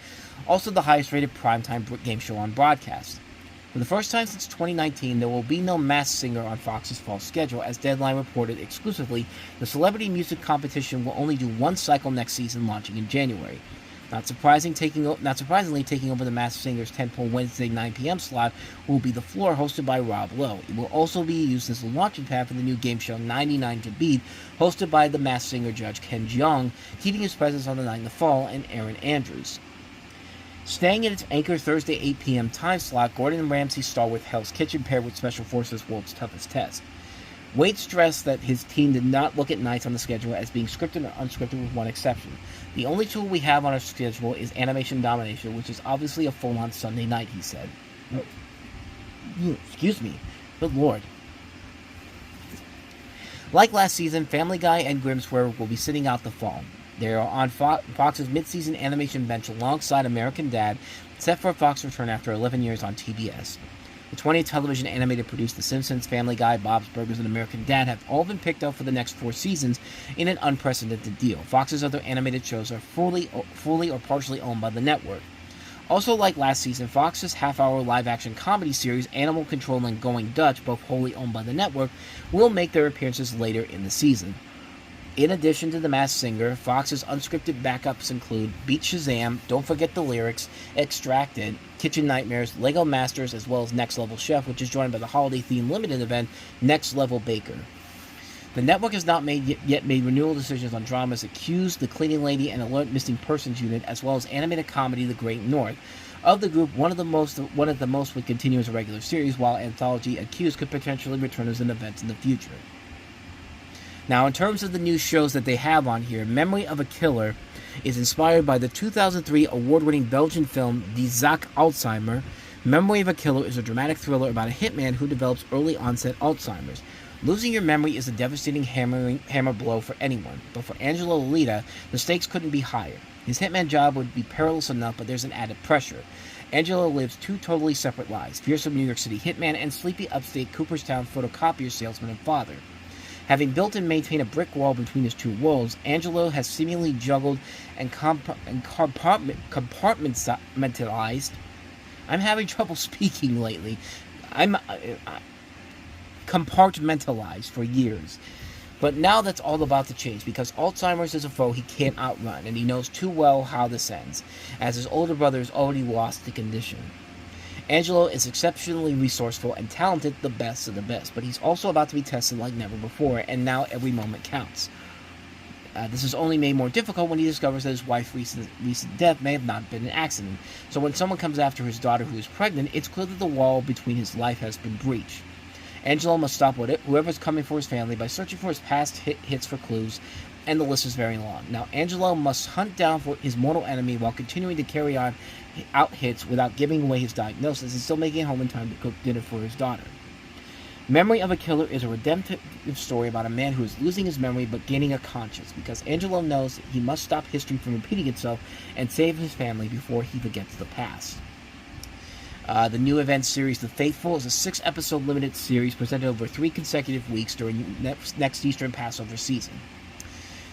also the highest-rated primetime game show on broadcast. For the first time since 2019, there will be no Masked Singer on Fox's fall schedule, as Deadline reported exclusively. The celebrity music competition will only do 1 cycle next season, launching in January. Not surprisingly, taking over the Masked Singer's 10-pole Wednesday 9 p.m. slot will be The Floor, hosted by Rob Lowe. It will also be used as the launching pad for the new game show 99 to Beat, hosted by the Masked Singer judge Ken Jeong, keeping his presence on the night in the fall, and Aaron Andrews. Staying in its anchor Thursday 8 p.m. time slot, Gordon Ramsay's star with Hell's Kitchen paired with Special Forces World's Toughest Test. Wade stressed that his team did not look at nights on the schedule as being scripted or unscripted, with one exception. The only tool we have on our schedule is Animation Domination, which is obviously a full-on Sunday night, he said. Excuse me. Good Lord. Like last season, Family Guy and Grimmsware will be sitting out the fall. They are on Fox's mid-season animation bench alongside American Dad, set for a Fox return after 11 years on TBS. The 20th Television animated produced The Simpsons, Family Guy, Bob's Burgers, and American Dad have all been picked up for the next 4 seasons in an unprecedented deal. Fox's other animated shows are fully or partially owned by the network. Also, like last season, Fox's half-hour live-action comedy series, Animal Control and Going Dutch, both wholly owned by the network, will make their appearances later in the season. In addition to The Masked Singer, Fox's unscripted backups include Beat Shazam, Don't Forget the Lyrics, Extracted, Kitchen Nightmares, Lego Masters, as well as Next Level Chef, which is joined by the holiday-themed limited event Next Level Baker. The network has not yet made renewal decisions on dramas Accused, The Cleaning Lady, and Alert Missing Persons Unit, as well as animated comedy The Great North. Of the group, one of the most would continue as a regular series, while anthology Accused could potentially return as an event in the future. Now, in terms of the new shows that they have on here, Memory of a Killer is inspired by the 2003 award-winning Belgian film Die Zaak Alzheimer. Memory of a Killer is a dramatic thriller about a hitman who develops early-onset Alzheimer's. Losing your memory is a devastating hammer blow for anyone, but for Angelo Lolita, the stakes couldn't be higher. His hitman job would be perilous enough, but there's an added pressure. Angelo lives 2 totally separate lives, fearsome New York City hitman and sleepy upstate Cooperstown photocopier salesman and father. Having built and maintained a brick wall between his 2 worlds, Angelo has seemingly juggled and compartmentalized. I'm having trouble speaking lately. I'm compartmentalized for years. But now that's all about to change, because Alzheimer's is a foe he can't outrun, and he knows too well how this ends, as his older brother has already lost the condition. Angelo is exceptionally resourceful and talented, the best of the best, but he's also about to be tested like never before, and now every moment counts. This is only made more difficult when he discovers that his wife's recent death may have not been an accident. So when someone comes after his daughter who is pregnant, it's clear that the wall between his life has been breached. Angelo must stop whoever's coming for his family by searching for his past hits for clues, and the list is very long. Now, Angelo must hunt down for his mortal enemy while continuing to carry out hits without giving away his diagnosis and still making it home in time to cook dinner for his daughter. Memory of a Killer is a redemptive story about a man who is losing his memory but gaining a conscience, because Angelo knows he must stop history from repeating itself and save his family before he forgets the past. The new event series, The Faithful, is a 6-episode limited series presented over 3 consecutive weeks during next Easter and Passover season.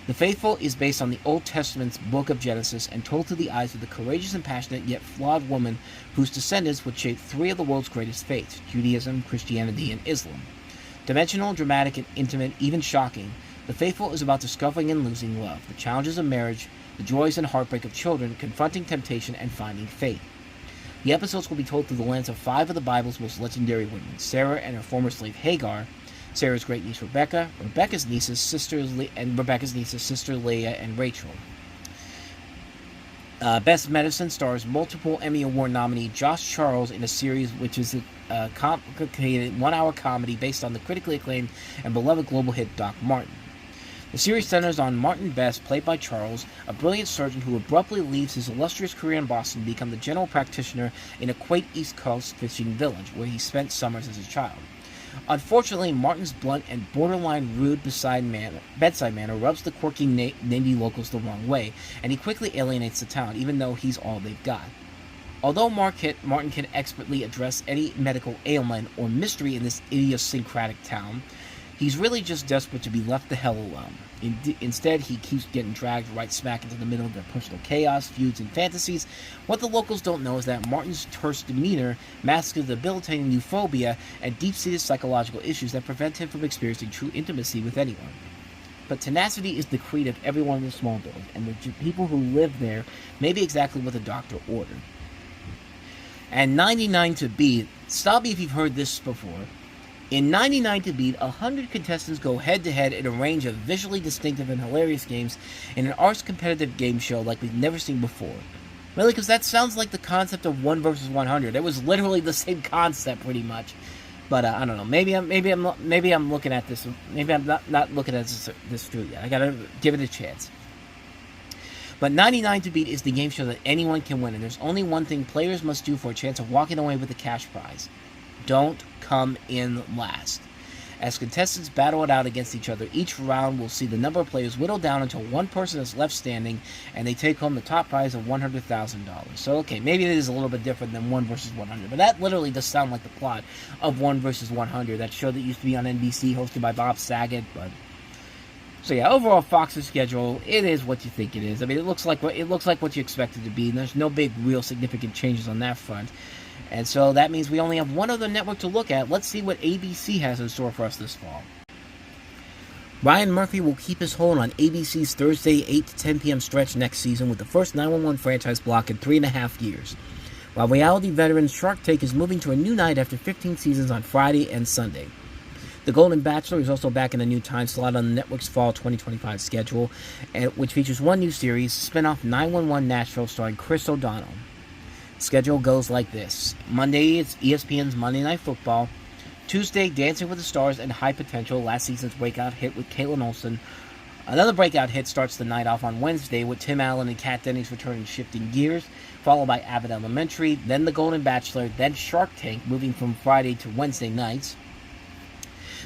The Faithful is based on the Old Testament's book of Genesis and told through the eyes of the courageous and passionate yet flawed woman whose descendants would shape 3 of the world's greatest faiths, Judaism, Christianity, and Islam. Dimensional, dramatic, and intimate, even shocking, The Faithful is about discovering and losing love, the challenges of marriage, the joys and heartbreak of children, confronting temptation, and finding faith. The episodes will be told through the lens of 5 of the Bible's most legendary women, Sarah and her former slave Hagar, Sarah's great niece Rebecca, Rebecca's niece's sister Leah, and Rachel. Best Medicine stars multiple Emmy Award nominee Josh Charles in a series which is a complicated 1-hour comedy based on the critically acclaimed and beloved global hit Doc Martin. The series centers on Martin Best, played by Charles, a brilliant surgeon who abruptly leaves his illustrious career in Boston to become the general practitioner in a quaint East Coast fishing village where he spent summers as a child. Unfortunately, Martin's blunt and borderline rude bedside manner rubs the quirky Navy locals the wrong way, and he quickly alienates the town, even though he's all they've got. Although Martin can expertly address any medical ailment or mystery in this idiosyncratic town, he's really just desperate to be left the hell alone. Instead, he keeps getting dragged right smack into the middle of their personal chaos, feuds, and fantasies. What the locals don't know is that Martin's terse demeanor masks a debilitating euphobia and deep-seated psychological issues that prevent him from experiencing true intimacy with anyone. But tenacity is the creed of everyone in the small village, and the people who live there may be exactly what the doctor ordered. And 99 to Beat, stop me if you've heard this before. In 99 to Beat, 100 contestants go head-to-head in a range of visually distinctive and hilarious games in an arch-competitive game show like we've never seen before. Really, because that sounds like the concept of 1 versus 100. It was literally the same concept, pretty much. But I don't know. Maybe I'm looking at this. Maybe I'm not looking at this through yet. I gotta give it a chance. But 99 to Beat is the game show that anyone can win, and there's only one thing players must do for a chance of walking away with the cash prize. Don't come in last. As contestants battle it out against each other, each round will see the number of players whittle down until one person is left standing, and they take home the top prize of $100,000. So, okay, maybe it is a little bit different than 1 versus 100, but that literally does sound like the plot of 1 versus 100, that show that used to be on NBC, hosted by Bob Saget. But so yeah, overall, Fox's schedule, it is what you think it is. I mean, it looks like what you expect it to be, and there's no big, real significant changes on that front. And so that means we only have one other network to look at. Let's see what ABC has in store for us this fall. Ryan Murphy will keep his hold on ABC's Thursday 8 to 10 p.m. stretch next season with the first 911 franchise block in 3.5 years, while reality veteran Shark Tank is moving to a new night after 15 seasons on Friday and Sunday. The Golden Bachelor is also back in a new time slot on the network's fall 2025 schedule, which features one new series, spin-off 911 Nashville starring Chris O'Donnell. Schedule goes like this. Monday, it's ESPN's Monday Night Football. Tuesday, Dancing with the Stars and High Potential, last season's breakout hit with Caitlin Olsen. Another breakout hit starts the night off on Wednesday with Tim Allen and Kat Dennings returning Shifting Gears, followed by Abbott Elementary, then The Golden Bachelor, then Shark Tank, moving from Friday to Wednesday nights.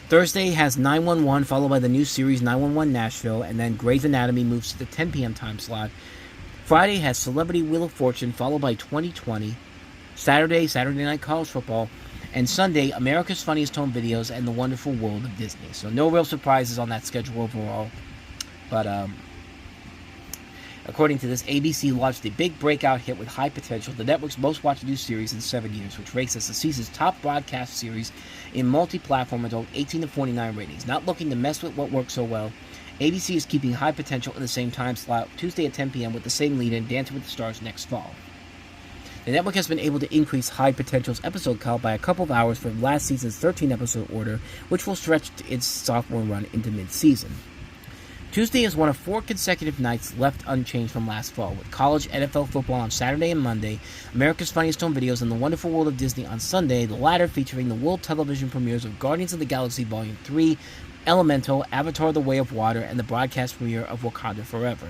Thursday has 911, followed by the new series 911 Nashville, and then Grey's Anatomy moves to the 10 p.m. time slot. Friday has Celebrity Wheel of Fortune, followed by 2020. Saturday Night College Football. And Sunday, America's Funniest Home Videos and The Wonderful World of Disney. So no real surprises on that schedule overall. But According to this, ABC launched a big breakout hit with high potential, the network's most-watched new series in 7 years, which ranks as the season's top broadcast series in multi-platform adult 18 to 49 ratings. Not looking to mess with what works so well, ABC is keeping high potential in the same time slot, Tuesday at 10 p.m. with the same lead-in, Dancing with the Stars, next fall. The network has been able to increase High Potential's episode count by a couple of hours from last season's 13-episode order, which will stretch its sophomore run into mid-season. Tuesday is one of 4 consecutive nights left unchanged from last fall, with college NFL football on Saturday and Monday, America's Funniest Home Videos, and The Wonderful World of Disney on Sunday, the latter featuring the world television premieres of Guardians of the Galaxy Volume 3, Elemental, Avatar: The Way of Water, and the broadcast premiere of Wakanda Forever.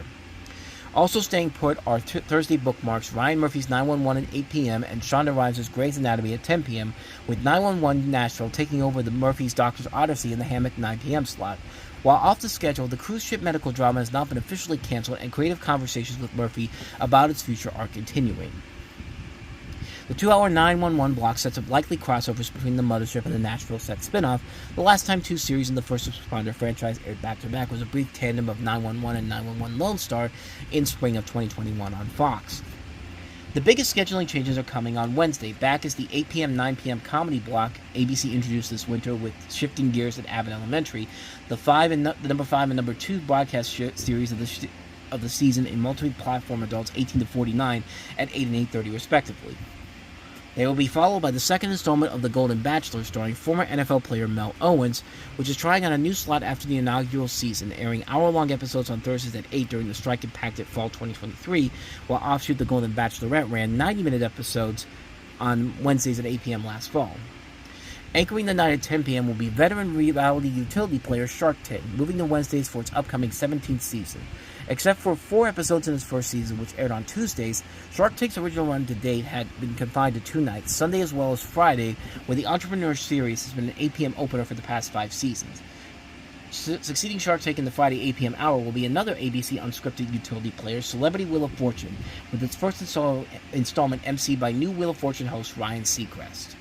Also staying put are Thursday bookmarks Ryan Murphy's 911 at 8 p.m. and Shonda Rhimes' Grey's Anatomy at 10 p.m., with 911 Nashville taking over the Murphy's Doctor's Odyssey in the Hammock 9 p.m. slot. While off the schedule, the cruise ship medical drama has not been officially canceled, and creative conversations with Murphy about its future are continuing. The 2-hour 911 block sets up likely crossovers between the Mothership and the Nashville set spinoff. The last time 2 series in the First Responder franchise aired back-to-back was a brief tandem of 911 and 911 Lone Star in spring of 2021 on Fox. The biggest scheduling changes are coming on Wednesday. Back is the 8 p.m. 9 p.m. comedy block ABC introduced this winter with shifting gears at Abbott Elementary, the number 5 and number 2 broadcast series of the season in multi-platform adults 18 to 49 at 8 and 8:30 respectively. They will be followed by the second installment of The Golden Bachelor, starring former NFL player Mel Owens, which is trying on a new slot after the inaugural season, airing hour-long episodes on Thursdays at 8 during the strike-impacted fall 2023, while offshoot The Golden Bachelorette ran 90-minute episodes on Wednesdays at 8 p.m. last fall. Anchoring the night at 10 p.m. will be veteran reality utility player Shark Tank, moving to Wednesdays for its upcoming 17th season. Except for 4 episodes in its first season, which aired on Tuesdays, Shark Tank's original run to date had been confined to 2 nights, Sunday as well as Friday, where the Entrepreneur series has been an 8 p.m. opener for the past 5 seasons. Succeeding Shark Tank in the Friday 8 p.m. hour will be another ABC unscripted utility player, Celebrity Wheel of Fortune, with its first installment emceed by new Wheel of Fortune host Ryan Seacrest.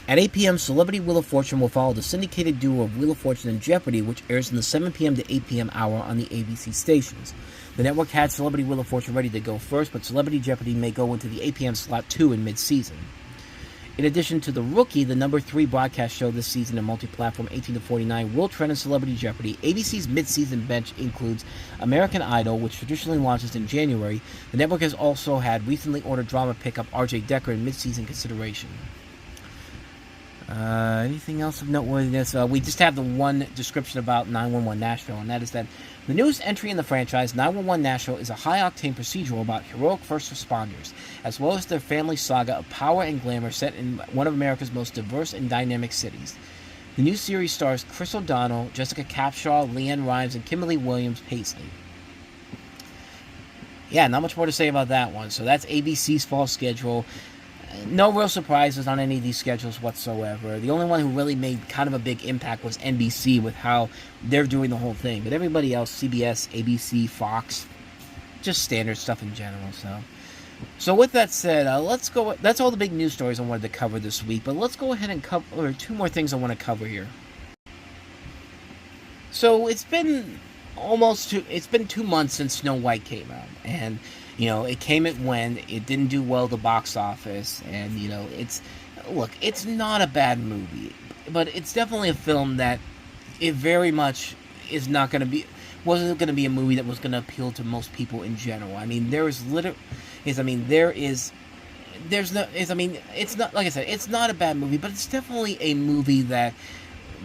At 8 p.m., Celebrity Wheel of Fortune will follow the syndicated duo of Wheel of Fortune and Jeopardy, which airs in the 7 p.m. to 8 p.m. hour on the ABC stations. The network had Celebrity Wheel of Fortune ready to go first, but Celebrity Jeopardy may go into the 8 p.m. slot too in mid-season. In addition to The Rookie, the number 3 broadcast show this season in multi-platform 18 to 49 will trend in Celebrity Jeopardy. ABC's mid-season bench includes American Idol, which traditionally launches in January. The network has also had recently ordered drama pickup R.J. Decker in mid-season consideration. Anything else of noteworthiness? We just have the one description about 911 Nashville, and that is that the newest entry in the franchise, 911 Nashville, is a high-octane procedural about heroic first responders, as well as their family saga of power and glamour set in one of America's most diverse and dynamic cities. The new series stars Chris O'Donnell, Jessica Capshaw, Leanne Rimes, and Kimberly Williams-Paisley. Yeah, not much more to say about that one. So that's ABC's fall schedule. No real surprises on any of these schedules whatsoever. The only one who really made kind of a big impact was NBC with how they're doing the whole thing. But everybody else, CBS, ABC, Fox, just standard stuff in general. So with that said, let's go. That's all the big news stories I wanted to cover this week. But let's go ahead and cover 2 more things I want to cover here. So it's been 2 months since Snow White came out, and it came at when it didn't do well at the box office, and it's not a bad movie, but it's definitely a film that it very much is not going to be, wasn't going to be a movie that was going to appeal to most people in general. I mean, it's not, like I said, it's not a bad movie, but it's definitely a movie that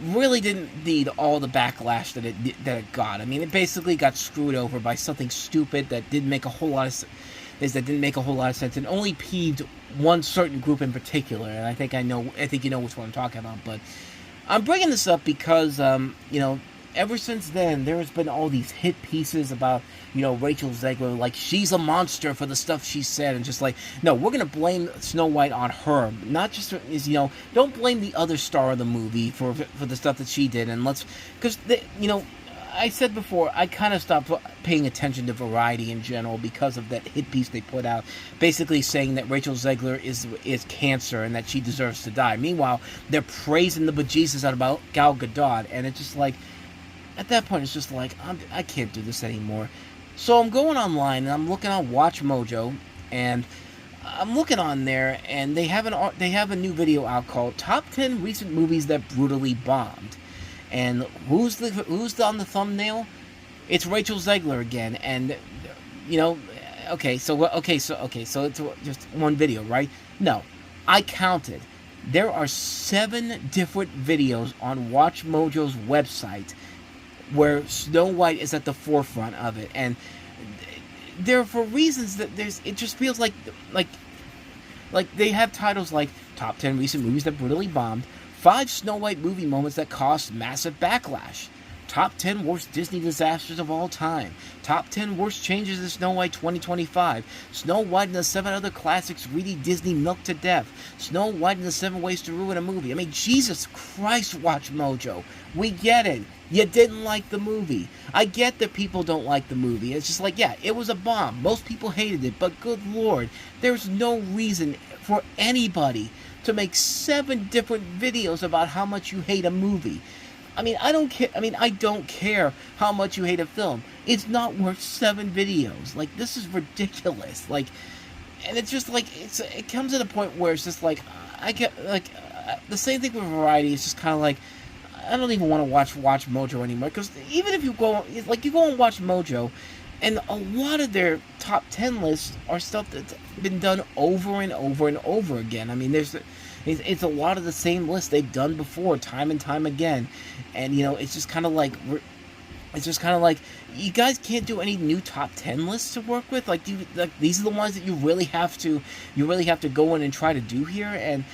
really didn't need all the backlash that it got. I mean, it basically got screwed over by something stupid that didn't make a whole lot of sense, and only peeved one certain group in particular. And I think you know which one I'm talking about. But I'm bringing this up because ever since then, there has been all these hit pieces about, Rachel Zegler, like, she's a monster for the stuff she said, and just like, no, we're going to blame Snow White on her. Not just, don't blame the other star of the movie for the stuff that she did, and because, I said before, I kind of stopped paying attention to Variety in general because of that hit piece they put out, basically saying that Rachel Zegler is cancer and that she deserves to die. Meanwhile, they're praising the bejesus out about Gal Gadot, and it's just like, at that point, it's just like, I can't do this anymore. So I'm going online and I'm looking on Watch Mojo, and I'm looking on there, and they have a new video out called "Top 10 Recent Movies That Brutally Bombed." And who's on the thumbnail? It's Rachel Zegler again, and you know, so it's just one video, right? No, I counted. There are 7 different videos on Watch Mojo's website where Snow White is at the forefront of it, and they're for reasons that it just feels like they have titles like "Top 10 Recent Movies That Brutally Bombed," 5 Snow White movie moments that caused massive backlash, Top 10 Worst Disney Disasters of All Time, Top 10 Worst Changes in Snow White 2025, Snow White and the 7 Other Classics Really Disney Milked to Death, Snow White and the 7 Ways to Ruin a Movie. I mean, Jesus Christ, Watch Mojo. We get it. You didn't like the movie. I get that people don't like the movie. It's just like, yeah, it was a bomb. Most people hated it, but good Lord, there's no reason for anybody to make 7 different videos about how much you hate a movie. I mean, I don't care how much you hate a film. It's not worth 7 videos. Like, this is ridiculous. Like, and it's just like, it comes to the point where it's just like, the same thing with Variety. It's just kind of like, I don't even want to watch Mojo anymore, because even if you go and watch Mojo, and a lot of their top 10 lists are stuff that's been done over and over and over again. I mean, it's a lot of the same lists they've done before, time and time again, and it's just kind of like you guys can't do any new top 10 lists to work with. Like, these are the ones that you really have to go in and try to do here, and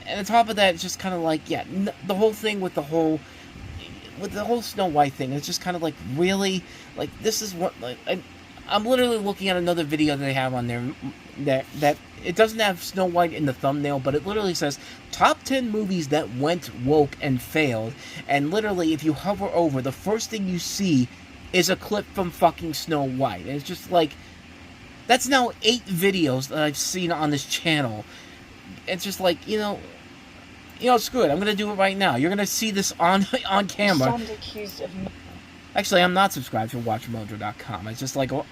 on top of that, it's just kind of like, yeah, the whole thing with the whole Snow White thing, it's just kind of like, really, like, this is what, like, I'm literally looking at another video that they have on there that it doesn't have Snow White in the thumbnail, but it literally says top 10 movies that went woke and failed, and literally if you hover over, the first thing you see is a clip from fucking Snow White, and it's just like, that's now 8 videos that I've seen on this channel. It's just like, screw it, I'm gonna do it right now. You're gonna see this on camera. Actually, I'm not subscribed to WatchMojo.com. It's just like, I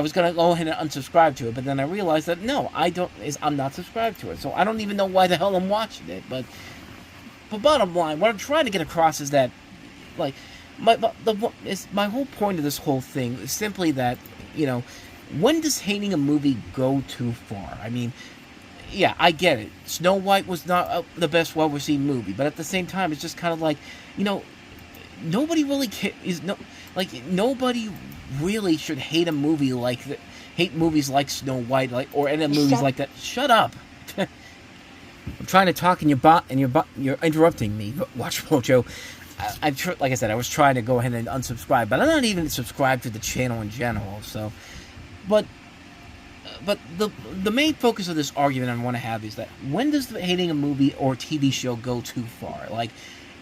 was gonna go ahead and unsubscribe to it, but then I realized that no, I'm not subscribed to it, so I don't even know why the hell I'm watching it. But bottom line, what I'm trying to get across is that, like, my whole point of this whole thing is simply that, when does hating a movie go too far? I mean, yeah, I get it. Snow White was not the best well-received movie, but at the same time, it's just kind of like, nobody really nobody really should hate a movie hate movies like Snow White, or any movies like that. Shut up. I'm trying to talk, and you're interrupting me. Watch Mojo. Like I said, I was trying to go ahead and unsubscribe, but I'm not even subscribed to the channel in general. So, but the main focus of this argument I want to have is that, when does hating a movie or TV show go too far? Like,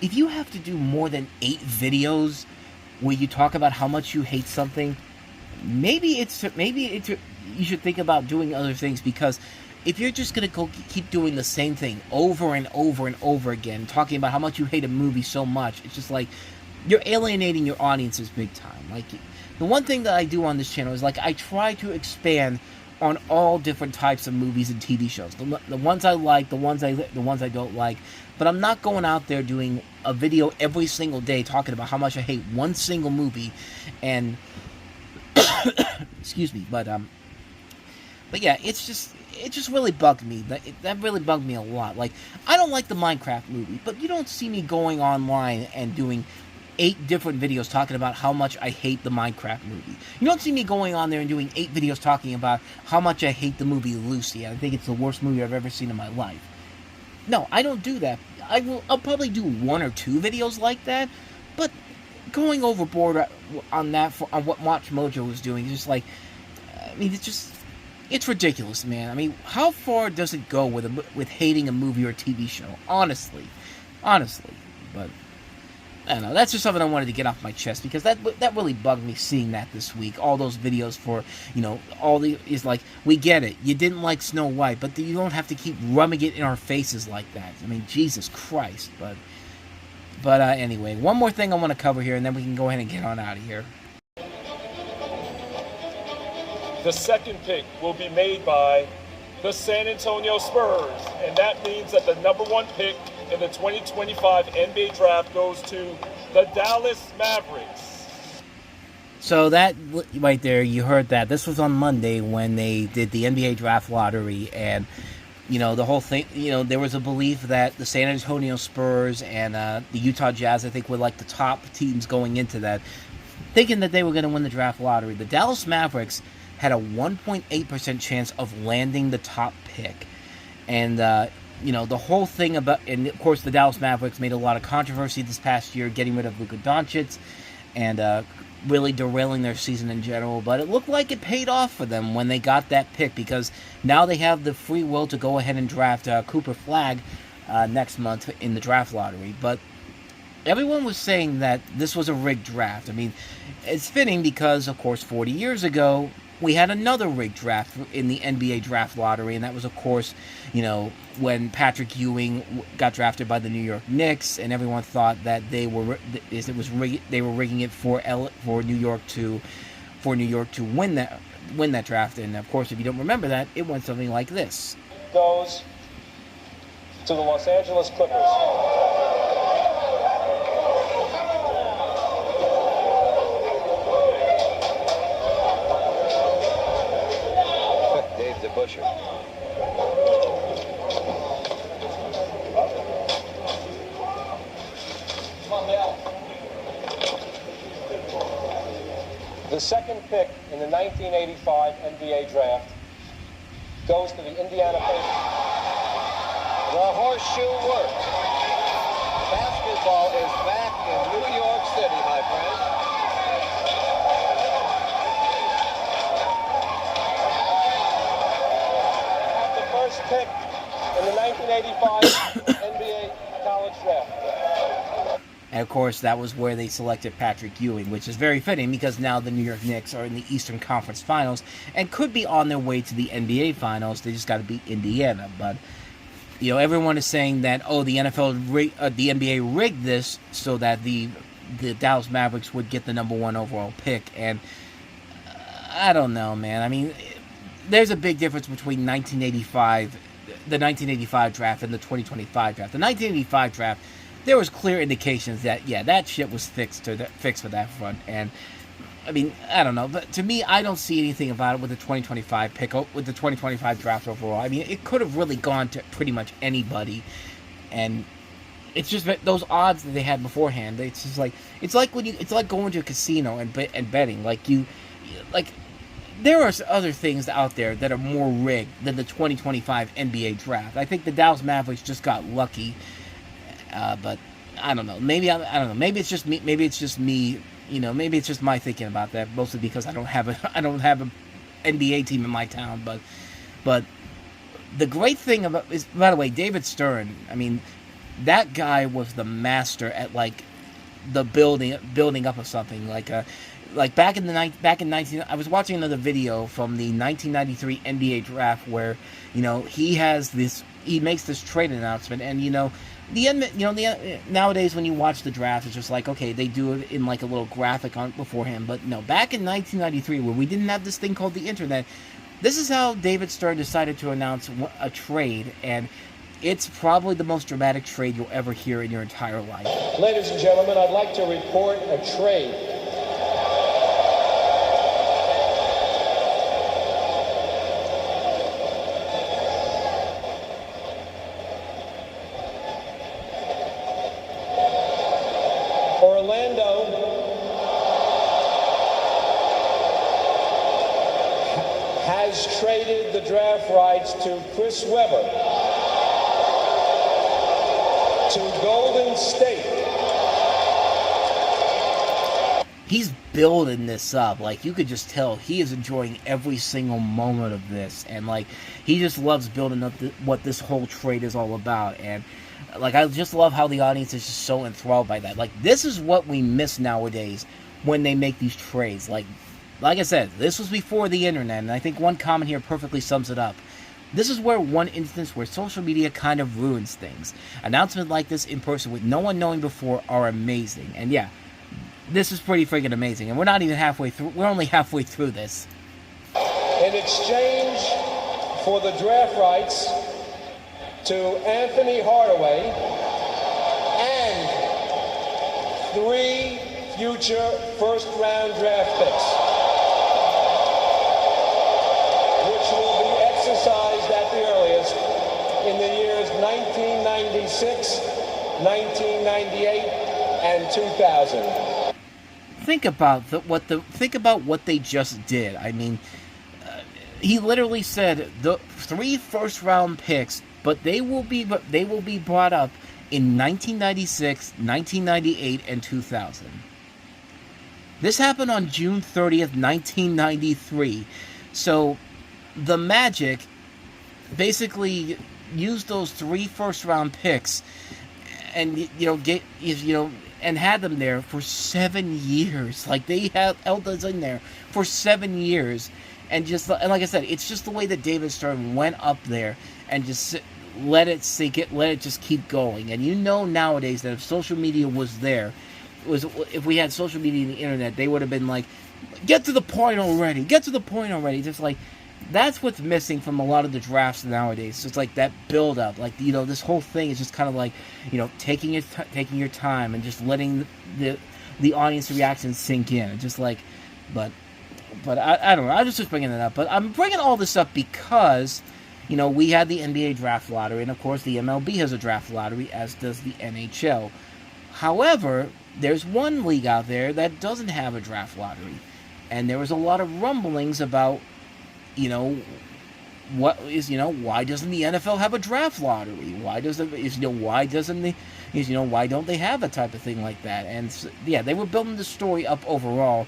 if you have to do more than 8 videos where you talk about how much you hate something, maybe you should think about doing other things, because if you're just gonna keep doing the same thing over and over and over again, talking about how much you hate a movie so much, it's just like, you're alienating your audiences big time. Like, the one thing that I do on this channel is, like, I try to expand on all different types of movies and TV shows. The ones I like, the ones I don't like. But I'm not going out there doing a video every single day talking about how much I hate one single movie. And excuse me, but yeah, it just really bugged me. That really bugged me a lot. Like, I don't like the Minecraft movie, but you don't see me going online and doing 8 different videos talking about how much I hate the Minecraft movie. You don't see me going on there and doing 8 videos talking about how much I hate the movie Lucy. I think it's the worst movie I've ever seen in my life. No, I don't do that. I'll probably do 1 or 2 videos like that, but going overboard on what Watch Mojo is doing is just like, I mean, it's ridiculous, man. I mean, how far does it go with hating a movie or TV show? Honestly, but I don't know, that's just something I wanted to get off my chest, because that really bugged me seeing that this week. All those videos for, is like, we get it, you didn't like Snow White, but you don't have to keep rubbing it in our faces like that. I mean, Jesus Christ. But anyway, one more thing I want to cover here, and then we can go ahead and get on out of here. The second pick will be made by the San Antonio Spurs, and that means that the number one pick in the 2025 NBA draft goes to the Dallas Mavericks. So that right there, you heard that. This was on Monday when they did the NBA draft lottery, and the whole thing, there was a belief that the San Antonio Spurs and the Utah Jazz, I think, were like the top teams going into that, thinking that they were going to win the draft lottery. The Dallas Mavericks had a 1.8% chance of landing the top pick. And, the whole thing about, and of course the Dallas Mavericks made a lot of controversy this past year, getting rid of Luka Doncic and really derailing their season in general. But it looked like it paid off for them when they got that pick, because now they have the free will to go ahead and draft Cooper Flagg next month in the draft lottery. But everyone was saying that this was a rigged draft. I mean, it's fitting because, of course, 40 years ago, we had another rigged draft in the NBA draft lottery, and that was, of course, when Patrick Ewing got drafted by the New York Knicks, and everyone thought that they were rigging it for New York to win that draft. And of course, if you don't remember that, it went something like this. Goes to the Los Angeles Clippers. Busher. The second pick in the 1985 NBA draft goes to the Indiana Pacers. The horseshoe works. Basketball is back in New York City, my friend. Pick in the 1985 NBA college draft. And of course, that was where they selected Patrick Ewing, which is very fitting because now the New York Knicks are in the Eastern Conference Finals and could be on their way to the NBA Finals. They just got to beat Indiana. But everyone is saying that the NBA rigged this so that the Dallas Mavericks would get the number one overall pick. And I don't know, man. I mean, there's a big difference between the 1985 draft and the 2025 draft. The 1985 draft, there was clear indications that that shit was fixed for that front. And I mean, I don't know, but to me, I don't see anything about it with the 2025 pick, with the 2025 draft overall. I mean, it could have really gone to pretty much anybody, and it's just those odds that they had beforehand. It's just like it's like going to a casino and betting. There are other things out there that are more rigged than the 2025 NBA draft. I think the Dallas Mavericks just got lucky, but I don't know. Maybe I don't know. Maybe it's just me. Maybe it's just me. Maybe it's just my thinking about that. Mostly because I don't have an NBA team in my town. But the great thing about is, by the way, David Stern. I mean, that guy was the master at the building up of something back in 19. I was watching another video from the 1993 NBA draft where he makes this trade announcement, and nowadays when you watch the draft, it's just like, okay, they do it in a little graphic on beforehand. But no, back in 1993, where we didn't have this thing called the internet, this is how David Stern decided to announce a trade, and it's probably the most dramatic trade you'll ever hear in your entire life. Ladies and gentlemen, I'd like to report a trade. Orlando has traded the draft rights to Chris Webber to Golden State. He's building this up. You could just tell he is enjoying every single moment of this, and he just loves building up what this whole trade is all about. And I just love how the audience is just so enthralled by that. This is what we miss nowadays when they make these trades. Like I said, this was before the internet, and I think one comment here perfectly sums it up. This is one instance where social media kind of ruins things. Announcements like this in person with no one knowing before are amazing. And yeah, this is pretty freaking amazing. And we're not even halfway through. We're only halfway through this. in exchange for the draft rights to Anthony Hardaway and 3 future first-round draft picks, which will be exercised at the earliest in the years 1996, 1998, and 2000. Think about what they just did. I mean, he literally said the 3 first-round picks, but they will be brought up in 1996, 1998, and 2000. This happened on June 30th, 1993. So the Magic basically used those 3 first-round picks and and had them there for 7 years. Like, they held those in there for 7 years. And like I said, it's just the way that David Stern went up there and just let it sink it, let it just keep going. And nowadays that if social media was there, if we had social media and the internet, they would have been like, get to the point already. Just like, that's what's missing from a lot of the drafts nowadays. It's like that build up, like, this whole thing is just kind of like, taking your time and just letting the audience reaction sink in. It's just like, but I don't know. I was just bringing it up. But I'm bringing all this up because, we had the NBA draft lottery, and of course the MLB has a draft lottery, as does the NHL. However, there's one league out there that doesn't have a draft lottery, and there was a lot of rumblings about, why doesn't the NFL have a draft lottery? Why don't they have a type of thing like that? And yeah, they were building the story up overall,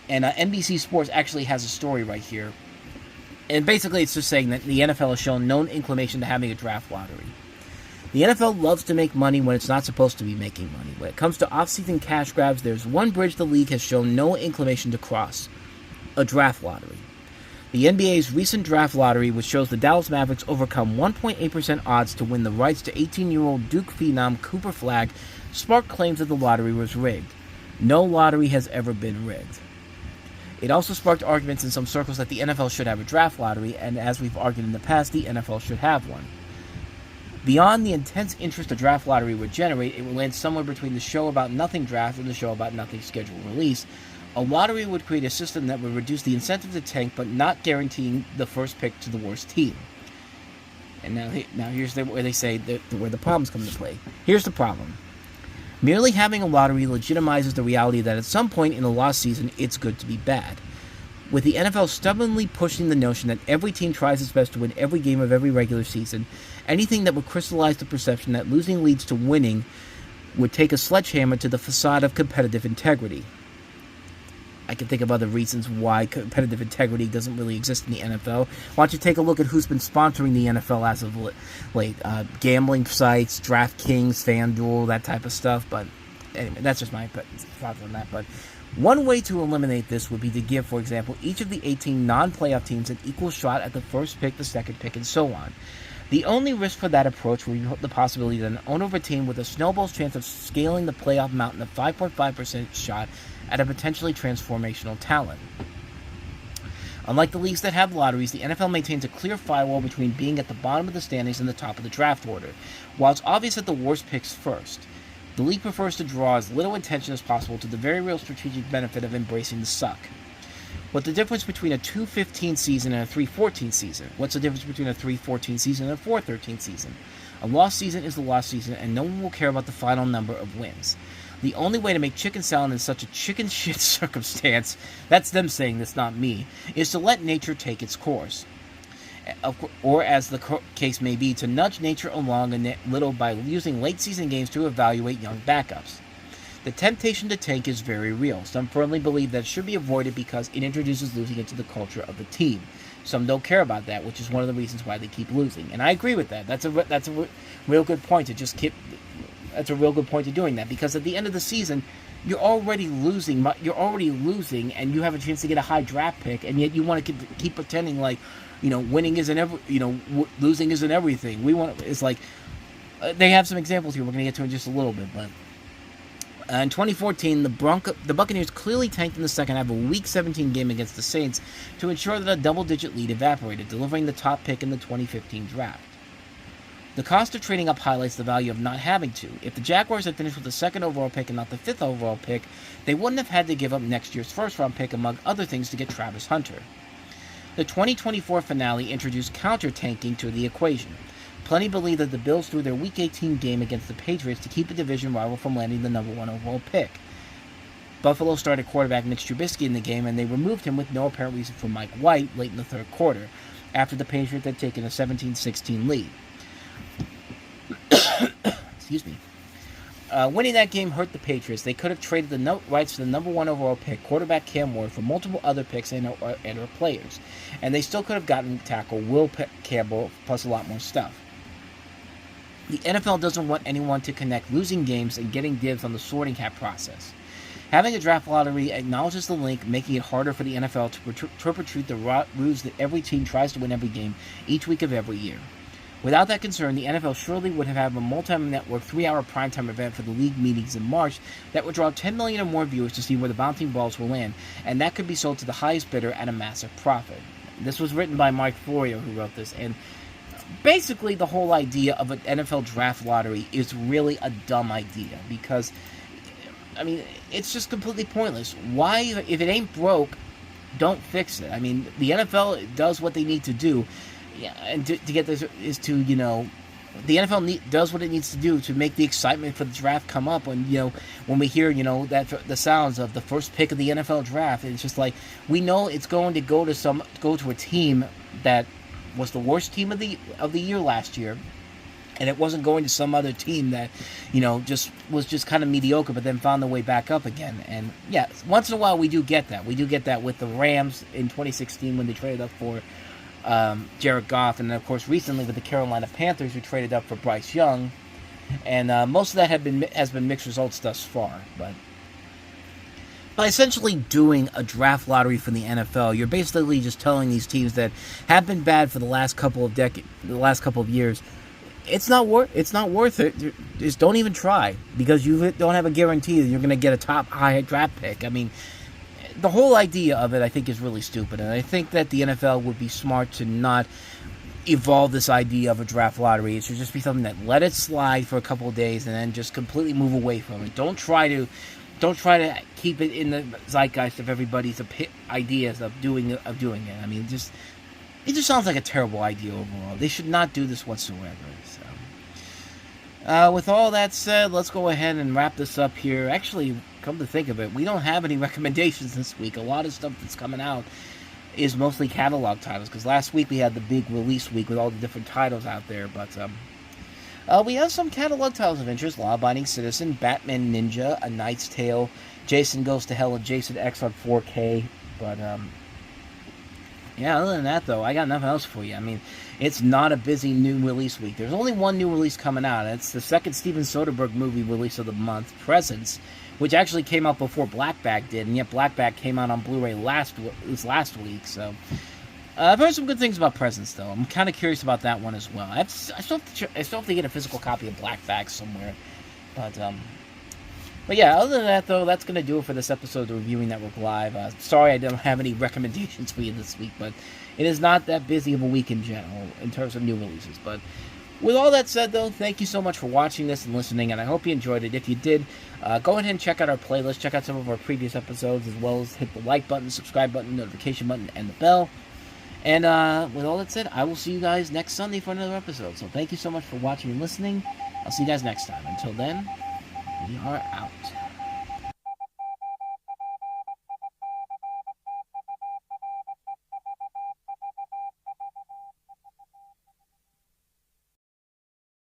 and NBC Sports actually has a story right here. And basically it's just saying that the NFL has shown no inclination to having a draft lottery. The NFL loves to make money when it's not supposed to be making money. When it comes to off-season cash grabs, there's one bridge the league has shown no inclination to cross: a draft lottery. The NBA's recent draft lottery, which shows the Dallas Mavericks overcome 1.8% odds to win the rights to 18-year-old Duke phenom Cooper Flagg, sparked claims that the lottery was rigged. No lottery has ever been rigged. It also sparked arguments in some circles that the NFL should have a draft lottery, and as we've argued in the past, the NFL should have one. Beyond the intense interest a draft lottery would generate, it would land somewhere between the show about nothing draft and the show about nothing scheduled release. A lottery would create a system that would reduce the incentive to tank, but not guaranteeing the first pick to the worst team. And now here's where they say where the problems come into play. Here's the problem. Merely having a lottery legitimizes the reality that at some point in the lost season, it's good to be bad. With the NFL stubbornly pushing the notion that every team tries its best to win every game of every regular season, anything that would crystallize the perception that losing leads to winning would take a sledgehammer to the facade of competitive integrity. I can think of other reasons why competitive integrity doesn't really exist in the NFL. Why don't you take a look at who's been sponsoring the NFL as of late? Gambling sites, DraftKings, FanDuel, that type of stuff. But anyway, that's just my thoughts on that. But one way to eliminate this would be to give, for example, each of the 18 non-playoff teams an equal shot at the first pick, the second pick, and so on. The only risk for that approach would be the possibility that an owner of a team with a snowball's chance of scaling the playoff mountain of 5.5% shot at a potentially transformational talent. Unlike the leagues that have lotteries, the NFL maintains a clear firewall between being at the bottom of the standings and the top of the draft order. While it's obvious that the worst picks first, the league prefers to draw as little attention as possible to the very real strategic benefit of embracing the suck. What's the difference between a 2-15 season and a 3-14 season? What's the difference between a 3-14 season and a 4-13 season? A lost season is the lost season, and no one will care about the final number of wins. The only way to make chicken salad in such a chicken shit circumstance, that's them saying this, not me, is to let nature take its course. Or, as the case may be, to nudge nature along a little by using late season games to evaluate young backups. The temptation to tank is very real. Some firmly believe that it should be avoided because it introduces losing into the culture of the team. Some don't care about that, which is one of the reasons why they keep losing. And I agree with that. That's a real good point to just keep. That's a real good point to doing that, because at the end of the season, you're already losing, and you have a chance to get a high draft pick, and yet you want to keep pretending like, winning isn't losing isn't everything. It's like they have some examples here we're going to get to in just a little bit, but In 2014, the Buccaneers clearly tanked in the second half of a Week 17 game against the Saints to ensure that a double-digit lead evaporated, delivering the top pick in the 2015 draft. The cost of trading up highlights the value of not having to. If the Jaguars had finished with the second overall pick and not the fifth overall pick, they wouldn't have had to give up next year's first-round pick, among other things, to get Travis Hunter. The 2024 finale introduced counter-tanking to the equation. Plenty believe that the Bills threw their Week 18 game against the Patriots to keep a division rival from landing the number 1 overall pick. Buffalo started quarterback Mitch Trubisky in the game, and they removed him with no apparent reason for Mike White late in the third quarter, after the Patriots had taken a 17-16 lead. Excuse me. Winning that game hurt the Patriots. They could have traded the rights to the number 1 overall pick, quarterback Cam Ward, for multiple other picks and or players, and they still could have gotten tackle Will Campbell plus a lot more stuff. The NFL doesn't want anyone to connect losing games and getting dibs on the sorting cap process. Having a draft lottery acknowledges the link, making it harder for the NFL to perpetrate the rules that every team tries to win every game each week of every year. Without that concern, the NFL surely would have had a multi-network 3-hour primetime event for the league meetings in March that would draw 10 million or more viewers to see where the bouncing balls will land, and that could be sold to the highest bidder at a massive profit. This was written by Mike Florio, who wrote this, and basically the whole idea of an NFL draft lottery is really a dumb idea, because, I mean, it's just completely pointless. Why, if it ain't broke, don't fix it. I mean, the NFL does what they need to do. Yeah, and to get this is to, you know, the NFL does what it needs to do to make the excitement for the draft come up. When, you know, when we hear, you know, that the sounds of the first pick of the NFL draft, it's just like, we know it's going to go to a team that was the worst team of the year last year, and it wasn't going to some other team that, you know, was just kind of mediocre, but then found their way back up again. And yeah, once in a while we do get that. We do get that with the Rams in 2016 when they traded up for Jared Goff, and then of course recently with the Carolina Panthers, who traded up for Bryce Young, and most of that has been mixed results thus far. But by essentially doing a draft lottery for the NFL, you're basically just telling these teams that have been bad for the last couple of years, it's not worth it. Just don't even try, because you don't have a guarantee that you're going to get a top high draft pick. I mean, the whole idea of it, I think, is really stupid, and I think that the NFL would be smart to not evolve this idea of a draft lottery. It should just be something that let it slide for a couple of days and then just completely move away from it. Don't try to keep it in the zeitgeist of everybody's ideas of doing it. I mean, it just sounds like a terrible idea overall. They should not do this whatsoever. So, with all that said, let's go ahead and wrap this up here. Actually, come to think of it, we don't have any recommendations this week. A lot of stuff that's coming out is mostly catalog titles, because last week we had the big release week with all the different titles out there, but we have some catalog titles of interest: Law Abiding Citizen, Batman Ninja, A Knight's Tale, Jason Goes to Hell, and Jason X on 4K, but yeah, other than that, though, I got nothing else for you. I mean, it's not a busy new release week. There's only one new release coming out, and it's the second Steven Soderbergh movie release of the month, Presence, which actually came out before Black Bag did, and yet Black Bag came out on Blu-ray last week, so I've heard some good things about Presence, though. I'm kind of curious about that one as well. I still have to get a physical copy of Black Bag somewhere, but yeah, other than that, though, that's going to do it for this episode of Reviewing Network Live. Sorry I don't have any recommendations for you this week, but it is not that busy of a week in general in terms of new releases. But with all that said, though, thank you so much for watching this and listening, and I hope you enjoyed it. If you did, go ahead and check out our playlist, check out some of our previous episodes, as well as hit the like button, subscribe button, notification button, and the bell. And with all that said, I will see you guys next Sunday for another episode. So thank you so much for watching and listening. I'll see you guys next time. Until then, we are out.